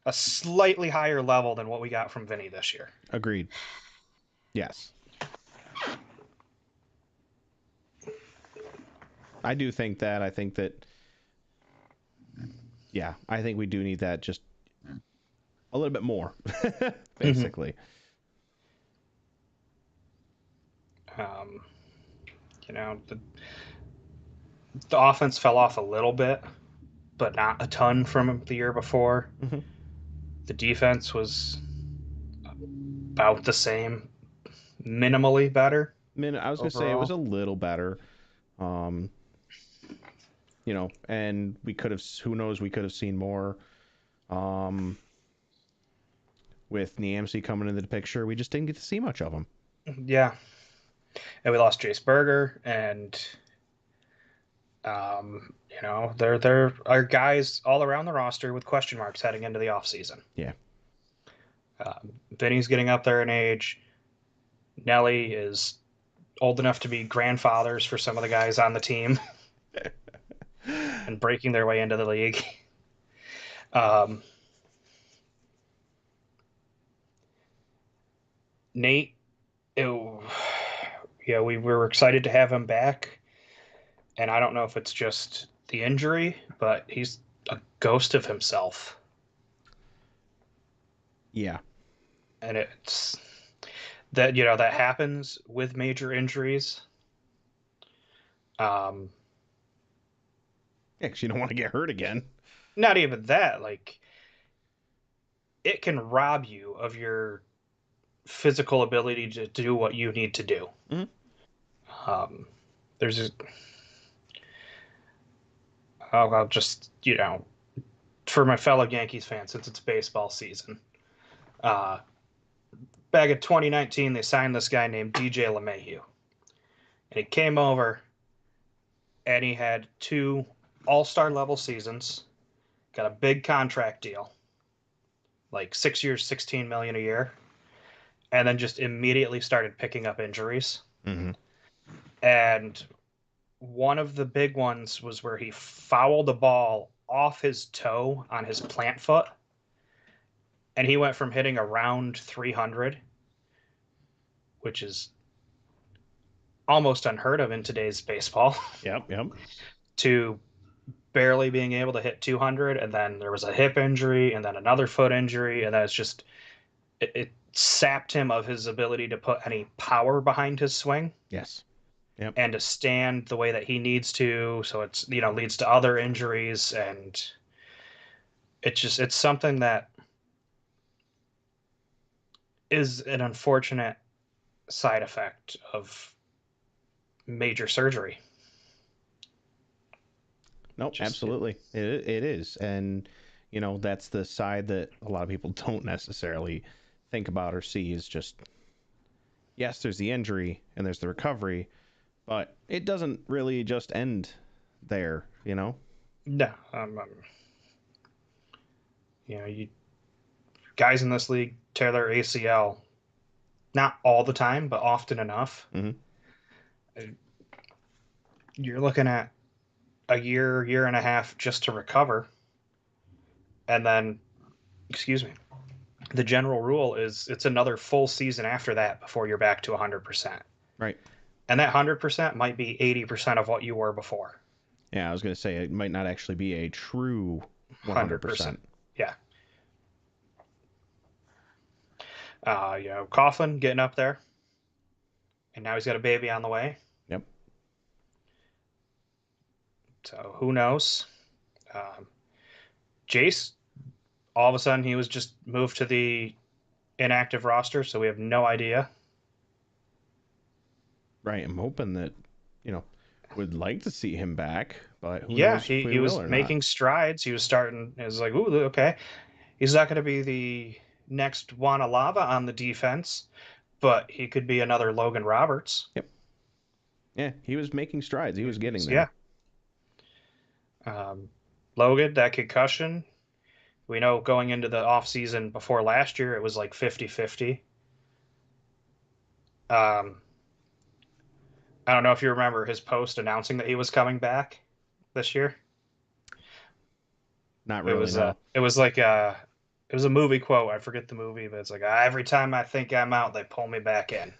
Speaker 1: a slightly higher level than what we got from Vinny this year.
Speaker 2: Agreed. Yes. I do think that. I think that. Yeah, I think we do need that just a little bit more, basically.
Speaker 1: Um, the offense fell off a little bit, but not a ton from the year before.
Speaker 2: Mm-hmm.
Speaker 1: The defense was about the same, minimally better.
Speaker 2: I was going to say it was a little better. And we could have, who knows, we could have seen more. With Niamsi coming into the picture, we just didn't get to see much of him.
Speaker 1: Yeah. And we lost Jace Berger, and there are guys all around the roster with question marks heading into the offseason.
Speaker 2: Yeah.
Speaker 1: Vinny's getting up there in age. Nelly is old enough to be grandfathers for some of the guys on the team and breaking their way into the league. Nate, we were excited to have him back. And I don't know if it's just the injury, but he's a ghost of himself.
Speaker 2: Yeah.
Speaker 1: And it's that, that happens with major injuries.
Speaker 2: Yeah, because you don't want to get hurt again.
Speaker 1: Not even that. Like, it can rob you of your physical ability to do what you need to do.
Speaker 2: Mm-hmm.
Speaker 1: I'll just, for my fellow Yankees fans, since it's baseball season, back in 2019, they signed this guy named DJ LeMahieu. And he came over, and he had 2 all-star level seasons, got a big contract deal, like 6 years, $16 million a year, and then just immediately started picking up injuries.
Speaker 2: Mm-hmm.
Speaker 1: And one of the big ones was where he fouled the ball off his toe on his plant foot, and he went from hitting around 300, which is almost unheard of in today's baseball.
Speaker 2: Yep.
Speaker 1: To barely being able to hit 200, and then there was a hip injury, and then another foot injury, and that's just it sapped him of his ability to put any power behind his swing.
Speaker 2: Yes. Yep.
Speaker 1: And to stand the way that he needs to, so it's leads to other injuries, and it's something that is an unfortunate side effect of major surgery.
Speaker 2: Nope, absolutely. It is. And, that's the side that a lot of people don't necessarily think about or see is just, yes, there's the injury and there's the recovery, but it doesn't really just end there,
Speaker 1: No. Guys in this league tear their ACL, not all the time, but often enough.
Speaker 2: Mm-hmm.
Speaker 1: You're looking at a year and a half just to recover. And then, the general rule is it's another full season after that before you're back to 100%.
Speaker 2: Right.
Speaker 1: And that 100% might be 80% of what you were before.
Speaker 2: Yeah, I was going to say it might not actually be a true 100%.
Speaker 1: Yeah. Coughlin getting up there. And now he's got a baby on the way.
Speaker 2: Yep.
Speaker 1: So who knows? Jace, all of a sudden he was just moved to the inactive roster, so we have no idea.
Speaker 2: Right. I'm hoping that, would like to see him back, but who knows if we
Speaker 1: he was
Speaker 2: will or
Speaker 1: making
Speaker 2: not.
Speaker 1: strides. He was starting. It was like, ooh, okay. He's not going to be the next Juan Alava on the defense, but he could be another Logan Roberts.
Speaker 2: Yep. Yeah, he was making strides. He was getting there.
Speaker 1: Yeah. Logan, that concussion We know going into the off season before last year, it was like 50-50. Um, I don't know if you remember his post announcing that he was coming back this year.
Speaker 2: Not
Speaker 1: It
Speaker 2: really,
Speaker 1: was
Speaker 2: no.
Speaker 1: it was like it was a movie quote. I forget the movie, but it's like every time I think I'm out, they pull me back in.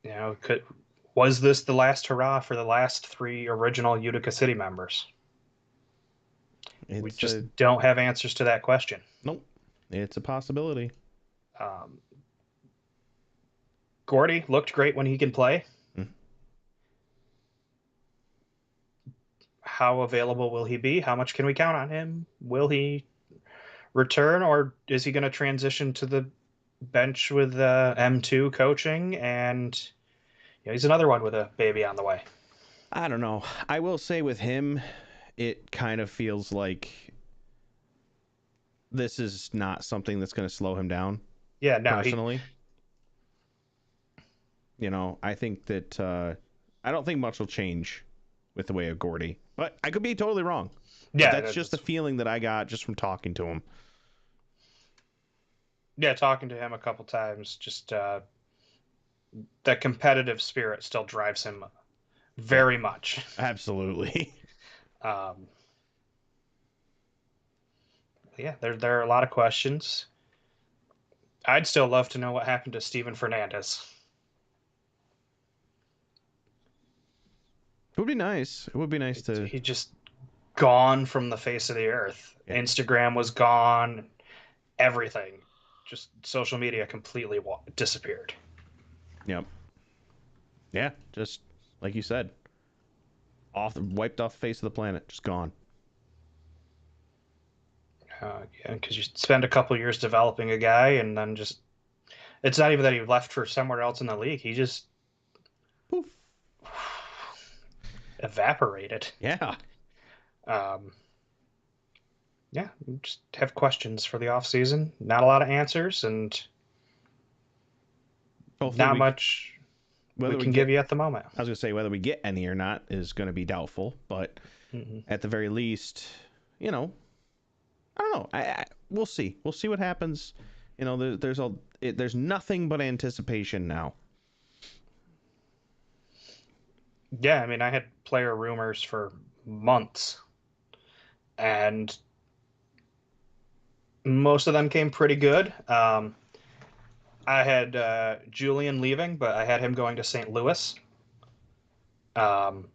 Speaker 1: You know, was this the last hurrah for the last three original Utica City members? We
Speaker 2: It's
Speaker 1: just
Speaker 2: a
Speaker 1: don't have answers to that question.
Speaker 2: nope. It's a possibility.
Speaker 1: Um, Gordy looked great when he can play.
Speaker 2: Mm.
Speaker 1: How available will he be? How much can we count on him? Will he return, or is he going to transition to the bench with M2 coaching? And he's another one with a baby on the way.
Speaker 2: I don't know. I will say with him, it kind of feels like this is not something that's going to slow him down.
Speaker 1: Yeah, no,
Speaker 2: personally. I think that I don't think much will change with the way of Gordy, but I could be totally wrong.
Speaker 1: Yeah,
Speaker 2: but that's just the feeling that I got just from talking to him.
Speaker 1: Yeah, talking to him a couple times, just that competitive spirit still drives him very much.
Speaker 2: Absolutely.
Speaker 1: Um, yeah, there are a lot of questions. I'd still love to know what happened to Steven Fernandez.
Speaker 2: It would be nice. It would be nice to.
Speaker 1: He just gone from the face of the earth.
Speaker 2: Yeah.
Speaker 1: Instagram was gone. Everything, just social media completely disappeared.
Speaker 2: Yep. Yeah, just like you said, wiped off the face of the planet, just gone.
Speaker 1: Yeah, because you spend a couple years developing a guy, and then just it's not even that he left for somewhere else in the league. He just
Speaker 2: Poof.
Speaker 1: evaporated.
Speaker 2: Yeah.
Speaker 1: Um, yeah, just have questions for the off season. Not a lot of answers, and
Speaker 2: Hopefully
Speaker 1: not much we can give you at the moment.
Speaker 2: I was gonna say whether we get any or not is gonna be doubtful, but at the very least, I don't know. We'll see. We'll see what happens. There's nothing but anticipation now.
Speaker 1: Yeah, I mean, I had player rumors for months, and most of them came pretty good. I had Julian leaving, but I had him going to St. Louis. Um,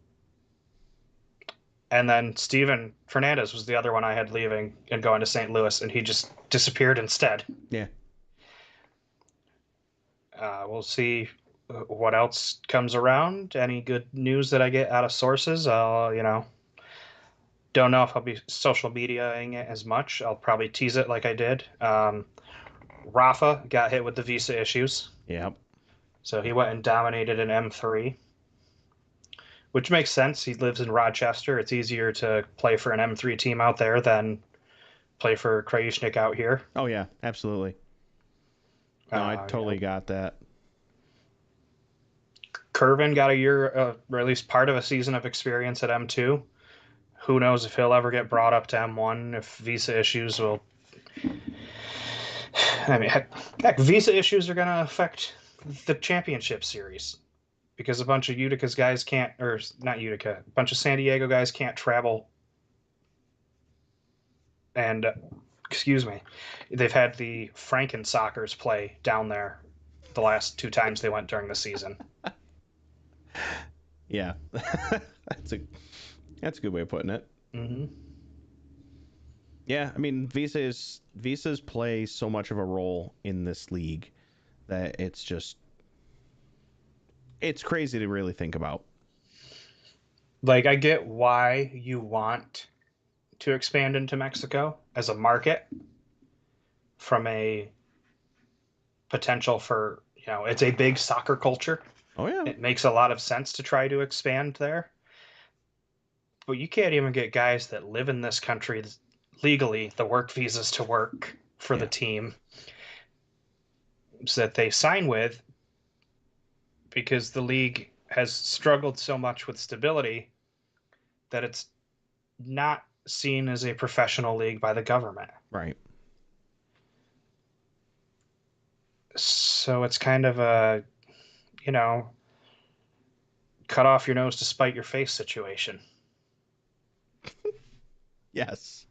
Speaker 1: and then Steven Fernandez was the other one I had leaving and going to St. Louis, and he just disappeared instead.
Speaker 2: Yeah.
Speaker 1: We'll see what else comes around. Any good news that I get out of sources, don't know if I'll be social mediaing it as much. I'll probably tease it like I did. Rafa got hit with the visa issues.
Speaker 2: Yep.
Speaker 1: So he went and dominated an M3, which makes sense. He lives in Rochester. It's easier to play for an M3 team out there than play for Krajishnik out here.
Speaker 2: Oh, yeah, absolutely. No, I totally got that.
Speaker 1: Curvin got a year, or at least part of a season of experience at M2. Who knows if he'll ever get brought up to M1, if visa issues will... I mean, heck, visa issues are going to affect the championship series because a bunch of Utica's guys can't, or not Utica, a bunch of San Diego guys can't travel. And, excuse me, they've had the Franken Sockers play down there the last 2 times they went during the season.
Speaker 2: Yeah, that's a good way of putting it.
Speaker 1: Mm-hmm.
Speaker 2: Yeah, I mean, visas play so much of a role in this league that it's crazy to really think about.
Speaker 1: Like, I get why you want to expand into Mexico as a market from a potential for, it's a big soccer culture.
Speaker 2: Oh, yeah.
Speaker 1: It makes a lot of sense to try to expand there. But you can't even get guys that live in this country legally the work visas to work for the team that they sign with, because the league has struggled so much with stability that it's not seen as a professional league by the government.
Speaker 2: Right.
Speaker 1: So it's kind of a, you know, cut off your nose to spite your face situation.
Speaker 2: Yes.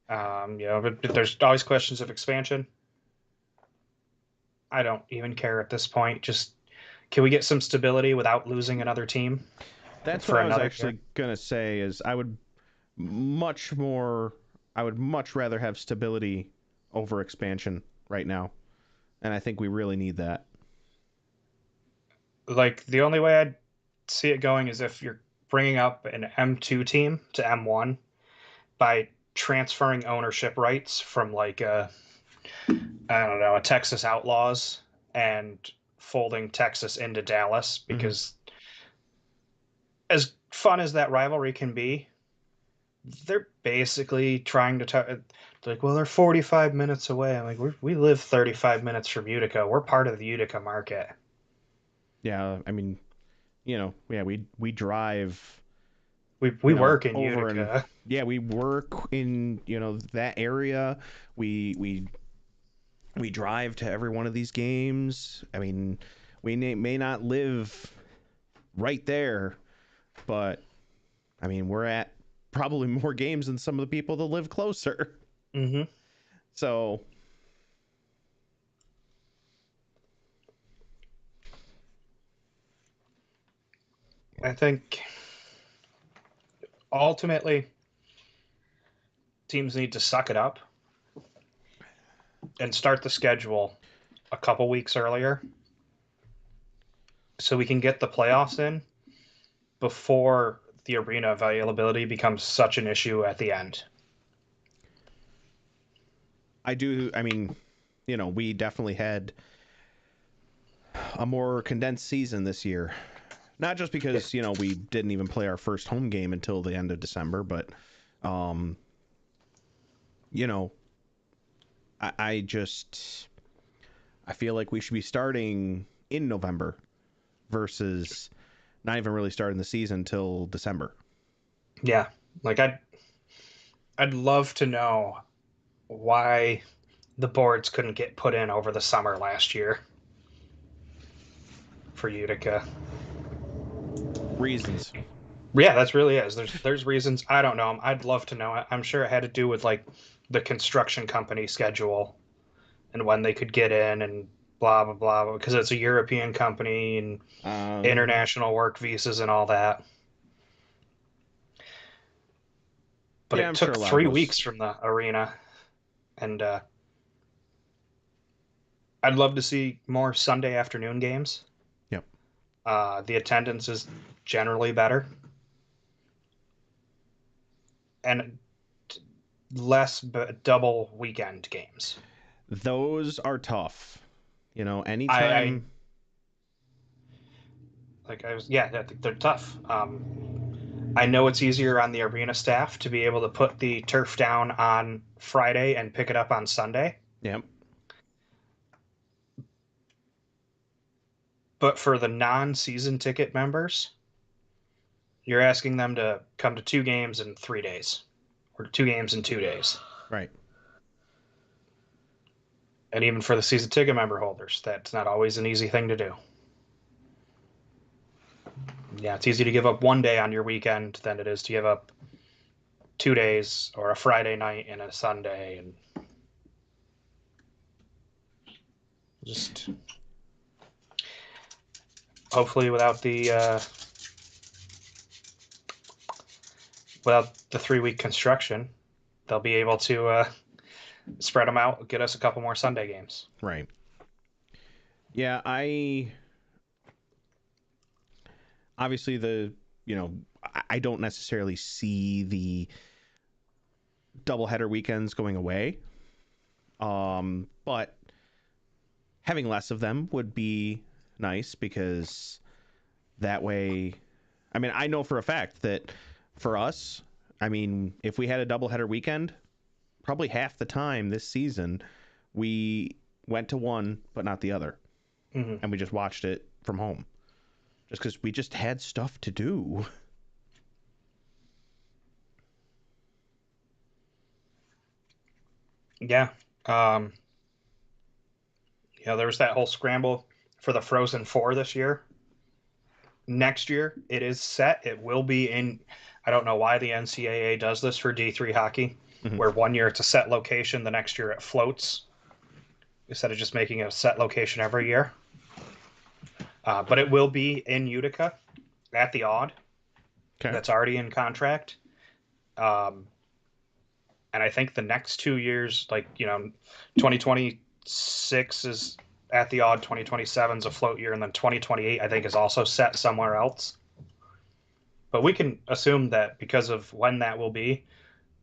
Speaker 1: But there's always questions of expansion. I don't even care at this point. Just can we get some stability without losing another team
Speaker 2: That's what
Speaker 1: for
Speaker 2: I was
Speaker 1: another year?
Speaker 2: actually gonna say. Is much more. I would much rather have stability over expansion right now, and I think we really need that.
Speaker 1: Like the only way I'd see it going is if you're bringing up an M2 team to M1 by transferring ownership rights from like I don't know, a Texas Outlaws and folding Texas into Dallas
Speaker 2: Mm-hmm.
Speaker 1: because as fun as that rivalry can be, they're basically trying to like, well, they're 45 minutes away. I'm like, we live 35 minutes from Utica. We're part of the Utica market.
Speaker 2: Yeah, I mean, yeah, we drive,
Speaker 1: We work in
Speaker 2: over and
Speaker 1: Utica.
Speaker 2: yeah, we work in that area. We we drive to every one of these games. I mean, we may not live right there, but I mean, we're at probably more games than some of the people that live closer.
Speaker 1: Hmm.
Speaker 2: So,
Speaker 1: I think ultimately teams need to suck it up and start the schedule a couple weeks earlier so we can get the playoffs in before the arena availability becomes such an issue at the end.
Speaker 2: I mean, we definitely had a more condensed season this year. Not just because, we didn't even play our first home game until the end of December, but um, you know, I just I feel like we should be starting in November versus not even really starting the season till December.
Speaker 1: Yeah, like I'd love to know why the boards couldn't get put in over the summer last year for Utica.
Speaker 2: Reasons.
Speaker 1: Yeah, that's really is. There's reasons I don't know 'em. I'd love to know. I'm sure it had to do with like the construction company schedule and when they could get in and blah blah blah because it's a European company and
Speaker 2: Um,
Speaker 1: international work visas and all that. But
Speaker 2: yeah,
Speaker 1: it
Speaker 2: I'm sure
Speaker 1: took
Speaker 2: a lot of
Speaker 1: 3 weeks
Speaker 2: those.
Speaker 1: from the arena, and I'd love to see more Sunday afternoon games.
Speaker 2: Yep.
Speaker 1: The attendance is generally better and less double weekend games.
Speaker 2: Those are tough.
Speaker 1: I
Speaker 2: Anytime.
Speaker 1: like I was yeah they're tough. I know it's easier on the arena staff to be able to put the turf down on Friday and pick it up on Sunday,
Speaker 2: Yep.
Speaker 1: but for the non-season ticket members, you're asking them to come to 2 games in 3 days or 2 games in 2 days.
Speaker 2: Right.
Speaker 1: And even for the season ticket member holders, that's not always an easy thing to do. Yeah, it's easy to give up one day on your weekend than it is to give up 2 days or a Friday night and a Sunday, and just hopefully without the 3 week construction, they'll be able to spread them out, get us a couple more Sunday games.
Speaker 2: Right. Yeah, I obviously I don't necessarily see the doubleheader weekends going away. But having less of them would be nice because that way, I mean, I know for a fact that for us, I mean, if we had a doubleheader weekend, probably half the time this season, we went to one but not the other,
Speaker 1: Mm-hmm.
Speaker 2: and we just watched it from home, just because we just had stuff to do.
Speaker 1: Yeah. Um, there was that whole scramble for the Frozen Four this year. Next year, it is set. It will be in. I don't know why the NCAA does this for D3 hockey,
Speaker 2: Mm-hmm.
Speaker 1: where one year it's a set location, the next year it floats instead of just making a set location every year. But it will be in Utica at the Odd.
Speaker 2: Okay.
Speaker 1: That's already in contract. Um, and I think the next 2 years, 2026 is at the Odd, 2027 is a float year, and then 2028 I think is also set somewhere else. But we can assume that because of when that will be,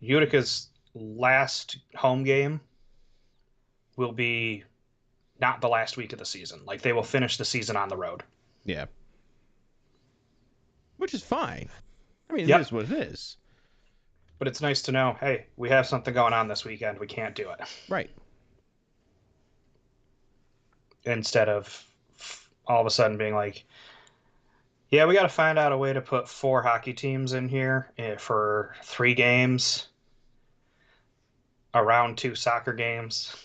Speaker 1: Utica's last home game will be not the last week of the season. Like they will finish the season on the road.
Speaker 2: Yeah. Which is fine. I mean, it
Speaker 1: Yep.
Speaker 2: is what it is.
Speaker 1: But it's nice to know, hey, we have something going on this weekend. We can't do it.
Speaker 2: Right.
Speaker 1: Instead of all of a sudden being like, yeah, we got to find out a way to put 4 hockey teams in here for 3 games, around 2 soccer games.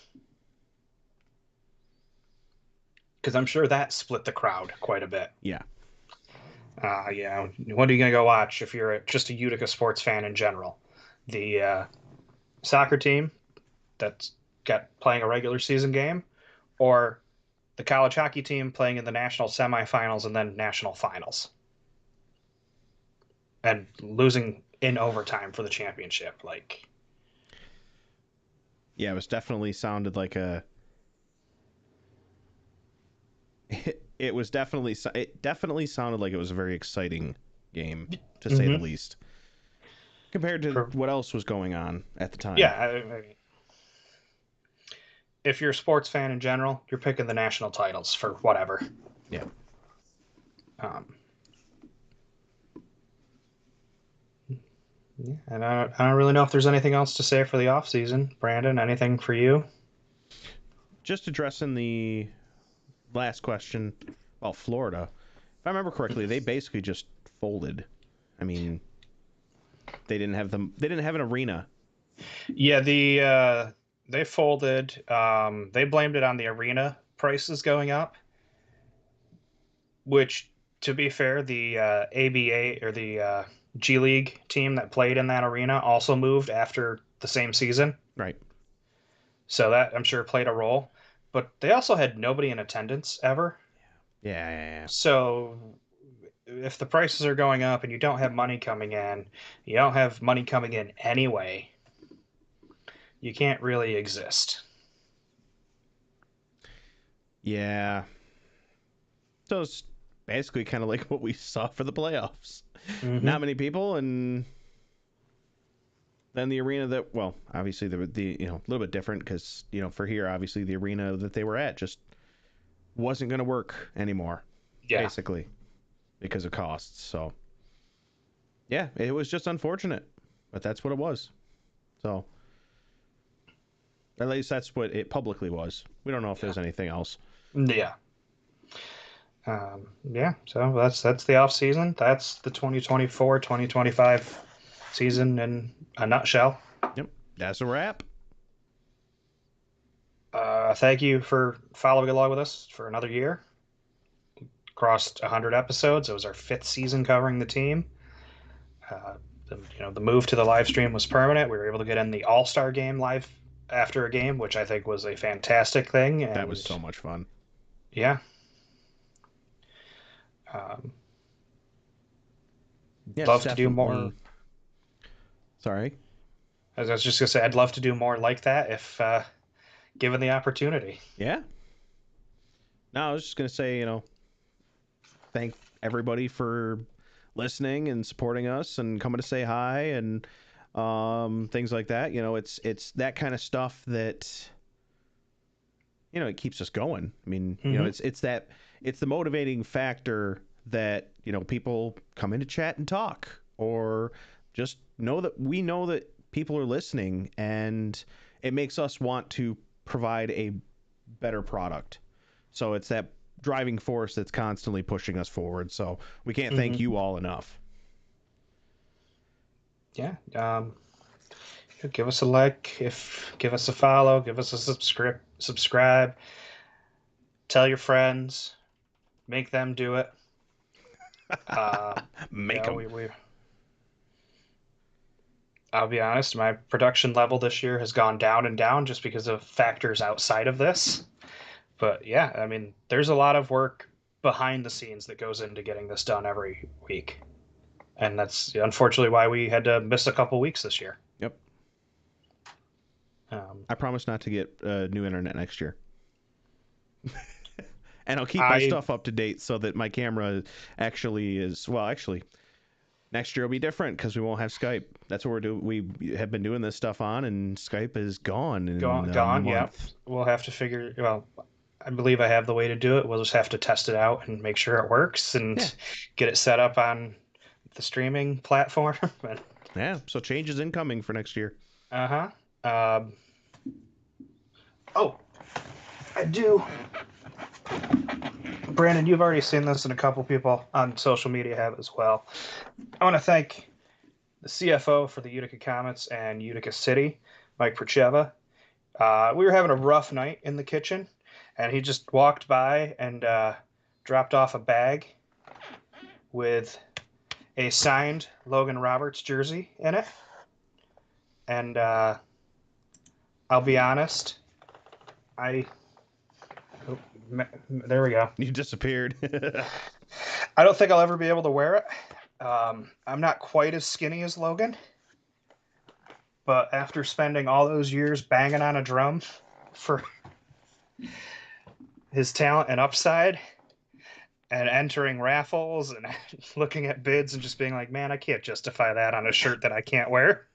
Speaker 1: Because I'm sure that split the crowd quite a bit.
Speaker 2: Yeah.
Speaker 1: Yeah, what are you going to go watch if you're just a Utica sports fan in general? The soccer team that's got playing a regular season game, or the college hockey team playing in the national semifinals and then national finals and losing in overtime for the championship? Like,
Speaker 2: Yeah, it was definitely sounded like a. It definitely sounded like it was a very exciting game, to say the least, compared to what else was going on at the time.
Speaker 1: Yeah, if you're a sports fan in general, you're picking the national titles for whatever.
Speaker 2: Yeah.
Speaker 1: Yeah, and I don't really know if there's anything else to say for the off season. Brandon, anything for you?
Speaker 2: Just addressing the last question. Well, Florida, if I remember correctly, they basically just folded. I mean, they didn't have them. They didn't have an arena.
Speaker 1: Yeah, they folded. They blamed it on the arena prices going up, which, to be fair, the ABA or the G League team that played in that arena also moved after the same season.
Speaker 2: Right.
Speaker 1: So that I'm sure played a role. But they also had nobody in attendance ever.
Speaker 2: Yeah.
Speaker 1: So if the prices are going up and you don't have money coming in, you don't have money coming in anyway, you can't really exist.
Speaker 2: Yeah. So it's basically kind of like what we saw for the playoffs.
Speaker 1: Mm-hmm.
Speaker 2: Not many people, and then the arena that, well, obviously the a little bit different because for here, obviously the arena that they were at just wasn't going to work anymore.
Speaker 1: Yeah.
Speaker 2: Basically, because of costs. So yeah, it was just unfortunate, but that's what it was. So at least that's what it publicly was. We don't know if there's anything else.
Speaker 1: Yeah. Yeah, so that's the off season. That's the 2024-2025 season in a nutshell.
Speaker 2: Yep, that's a wrap.
Speaker 1: Thank you for following along with us for another year. Crossed 100 episodes. It was our 5th season covering the team. The move to the live stream was permanent. We were able to get in the All-Star game live after a game, which I think was a fantastic thing. And
Speaker 2: that was so much fun.
Speaker 1: Yeah. Love to do more.
Speaker 2: Sorry?
Speaker 1: I was just going to say, I'd love to do more like that if given the opportunity.
Speaker 2: Yeah. No, I was just going to say, thank everybody for listening and supporting us and coming to say hi and things like that. It's that kind of stuff that, it keeps us going. I mean, it's the motivating factor that, people come in to chat and talk, or just know that people are listening, and it makes us want to provide a better product. So it's that driving force that's constantly pushing us forward. So we can't thank you all enough.
Speaker 1: Yeah. Give us a like, give us a follow, give us a subscribe. Tell your friends, make them do it.
Speaker 2: Make them.
Speaker 1: I'll be honest, my production level this year has gone down and down just because of factors outside of this. But yeah, I mean, there's a lot of work behind the scenes that goes into getting this done every week. And that's unfortunately why we had to miss a couple weeks this year.
Speaker 2: Yep. I promise not to get new internet next year. And I'll keep my stuff up to date so that my camera actually is, well, actually, next year will be different because we won't have Skype. That's what we're doing. We have been doing this stuff on, and Skype is gone.
Speaker 1: Gone. Yeah. We'll have to figure. Well, I believe I have the way to do it. We'll just have to test it out and make sure it works and get it set up on the streaming platform.
Speaker 2: Yeah. So changes incoming for next year.
Speaker 1: Oh, I do. Brandon, you've already seen this, and a couple people on social media have as well. I want to thank the CFO for the Utica Comets and Utica City, Mike Percheva. We were having a rough night in the kitchen, and he just walked by and dropped off a bag with a signed Logan Roberts jersey in it. And I'll be honest, there we go.
Speaker 2: You disappeared.
Speaker 1: I don't think I'll ever be able to wear it. I'm not quite as skinny as Logan, but after spending all those years banging on a drum for his talent and upside and entering raffles and looking at bids and just being like, man, I can't justify that on a shirt that I can't wear.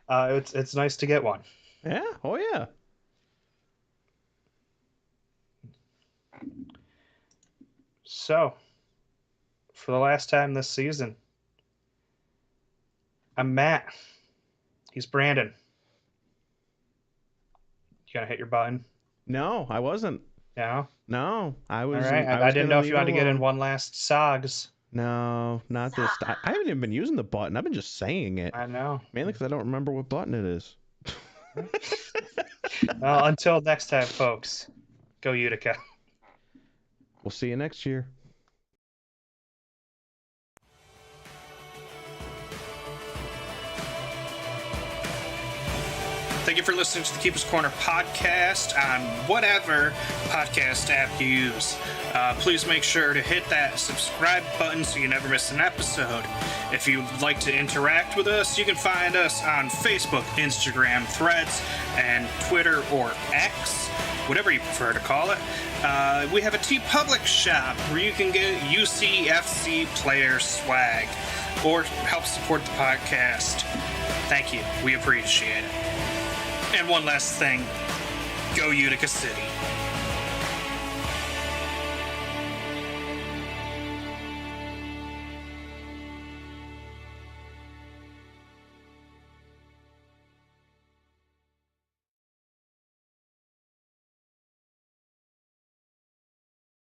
Speaker 1: It's nice to get one.
Speaker 2: Yeah. Oh, yeah.
Speaker 1: So, for the last time this season, I'm Matt. He's Brandon. You gonna hit your button?
Speaker 2: No, I wasn't. No, I was.
Speaker 1: All right. I didn't know if you had to get in one last SOGs.
Speaker 2: No, not this time. I haven't even been using the button. I've been just saying it.
Speaker 1: I know.
Speaker 2: Mainly because I don't remember what button it is.
Speaker 1: Well, until next time, folks, go Utica.
Speaker 2: We'll see you next year.
Speaker 1: Thank you for listening to the Keeper's Corner podcast on whatever podcast app you use. Please make sure to hit that subscribe button so you never miss an episode. If you'd like to interact with us, you can find us on Facebook, Instagram, Threads, and Twitter or X, whatever you prefer to call it. We have a TeePublic shop where you can get UCFC player swag or help support the podcast. Thank you. We appreciate it. And one last thing, go Utica City.